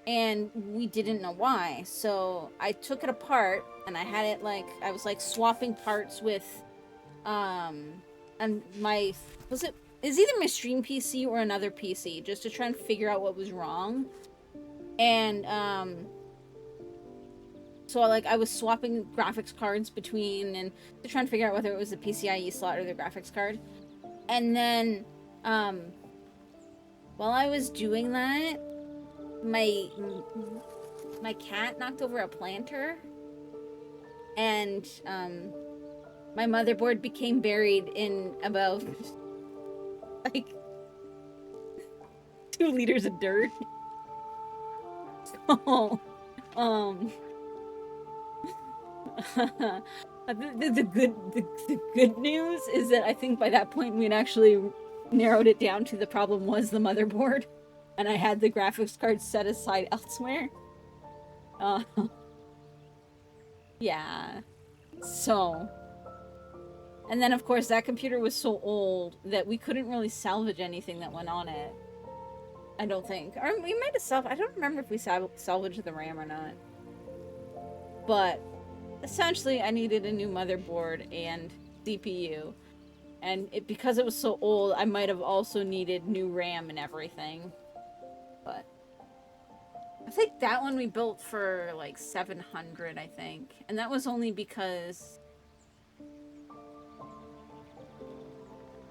and we didn't know why. So I took it apart and I had it like, I was like swapping parts with and my, is either my stream PC or another PC just to try and figure out what was wrong. And so like I was swapping graphics cards between and to try and figure out whether it was the PCIe slot or the graphics card. And then while I was doing that, my cat knocked over a planter and my motherboard became buried in about like 2 liters of dirt. So the good news is that I think by that point we'd actually narrowed it down to the problem was the motherboard, and I had the graphics card set aside elsewhere. Yeah. So, and then of course that computer was so old that we couldn't really salvage anything that went on it. I don't think. Or we might have I don't remember if we salvaged the RAM or not. But essentially, I needed a new motherboard and CPU. And because it was so old, I might have also needed new RAM and everything. But I think that one we built for like 700, I think. And that was only because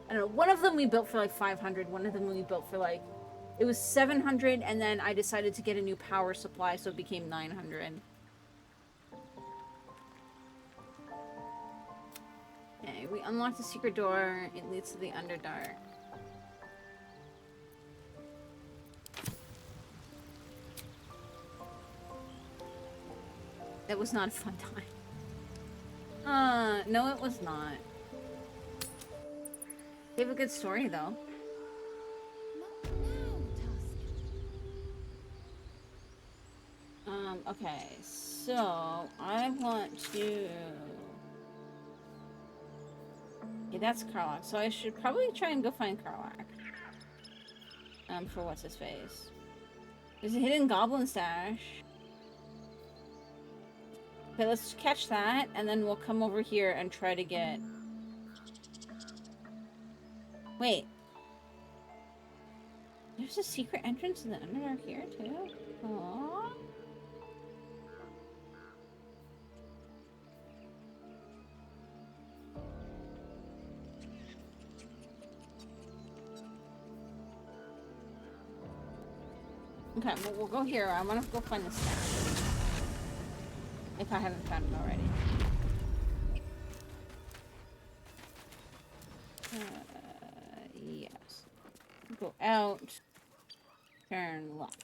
I don't know, one of them we built for like 500, one of them we built for like, it was 700, and then I decided to get a new power supply, so it became 900. Okay, we unlocked the secret door. It leads to the Underdark. That was not a fun time. No, it was not. They have a good story, though. Okay, so I want to... Okay, that's Karlak, so I should probably try and go find Karlak. For what's his face. There's a hidden goblin stash. Okay, let's catch that, and then we'll come over here and try to get... Wait. There's a secret entrance to the Underdark here, too? Aww. Okay, well, we'll go here. I want to go find the staff. If I haven't found it already. Yes. Go out. Turn left.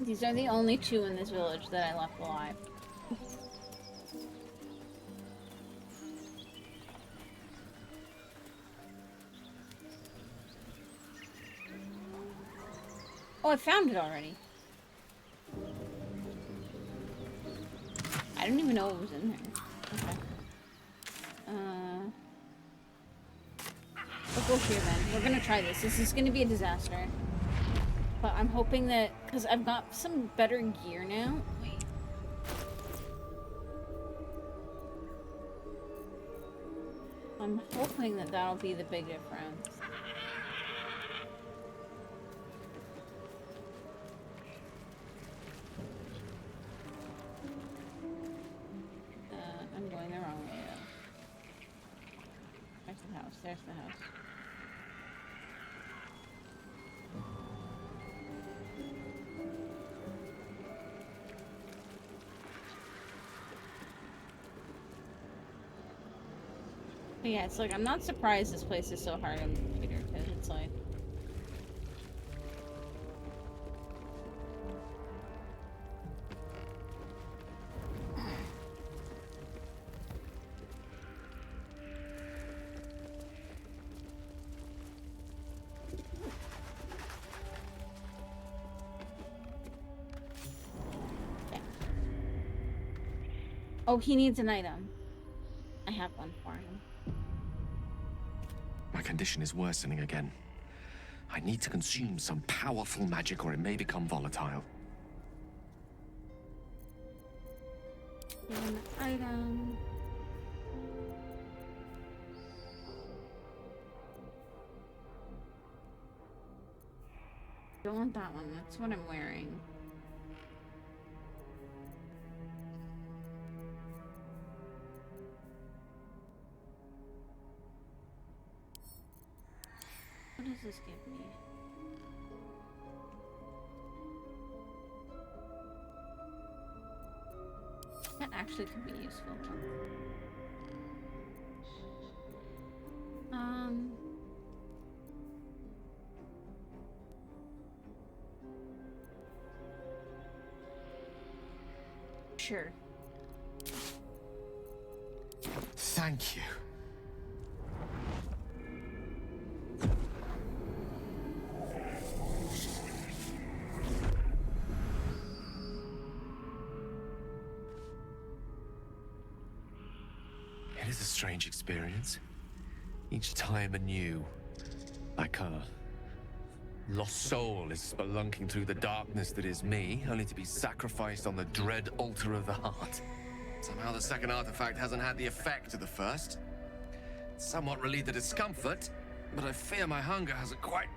These are the only two in this village that I left alive. Oh, I found it already. I didn't even know it was in there. Okay. We'll go here then. We're gonna try this. This is gonna be a disaster. But I'm hoping that, because I've got some better gear now. Wait. I'm hoping that that'll be the big difference. I'm going the wrong way though. There's the house. There's the house. But yeah, it's like, I'm not surprised this place is so hard on the computer, because it's like... Okay. Oh, he needs an item. I have one for him. My condition is worsening again. I need to consume some powerful magic or it may become volatile. An item. Don't want that one. That's what I'm wearing. What does this give me? That actually could be useful. Sure. Thank you. It is a strange experience. Each time anew. Like a lost soul is spelunking through the darkness that is me, only to be sacrificed on the dread altar of the heart. Somehow the second artifact hasn't had the effect of the first. It's somewhat relieved the discomfort, but I fear my hunger hasn't quite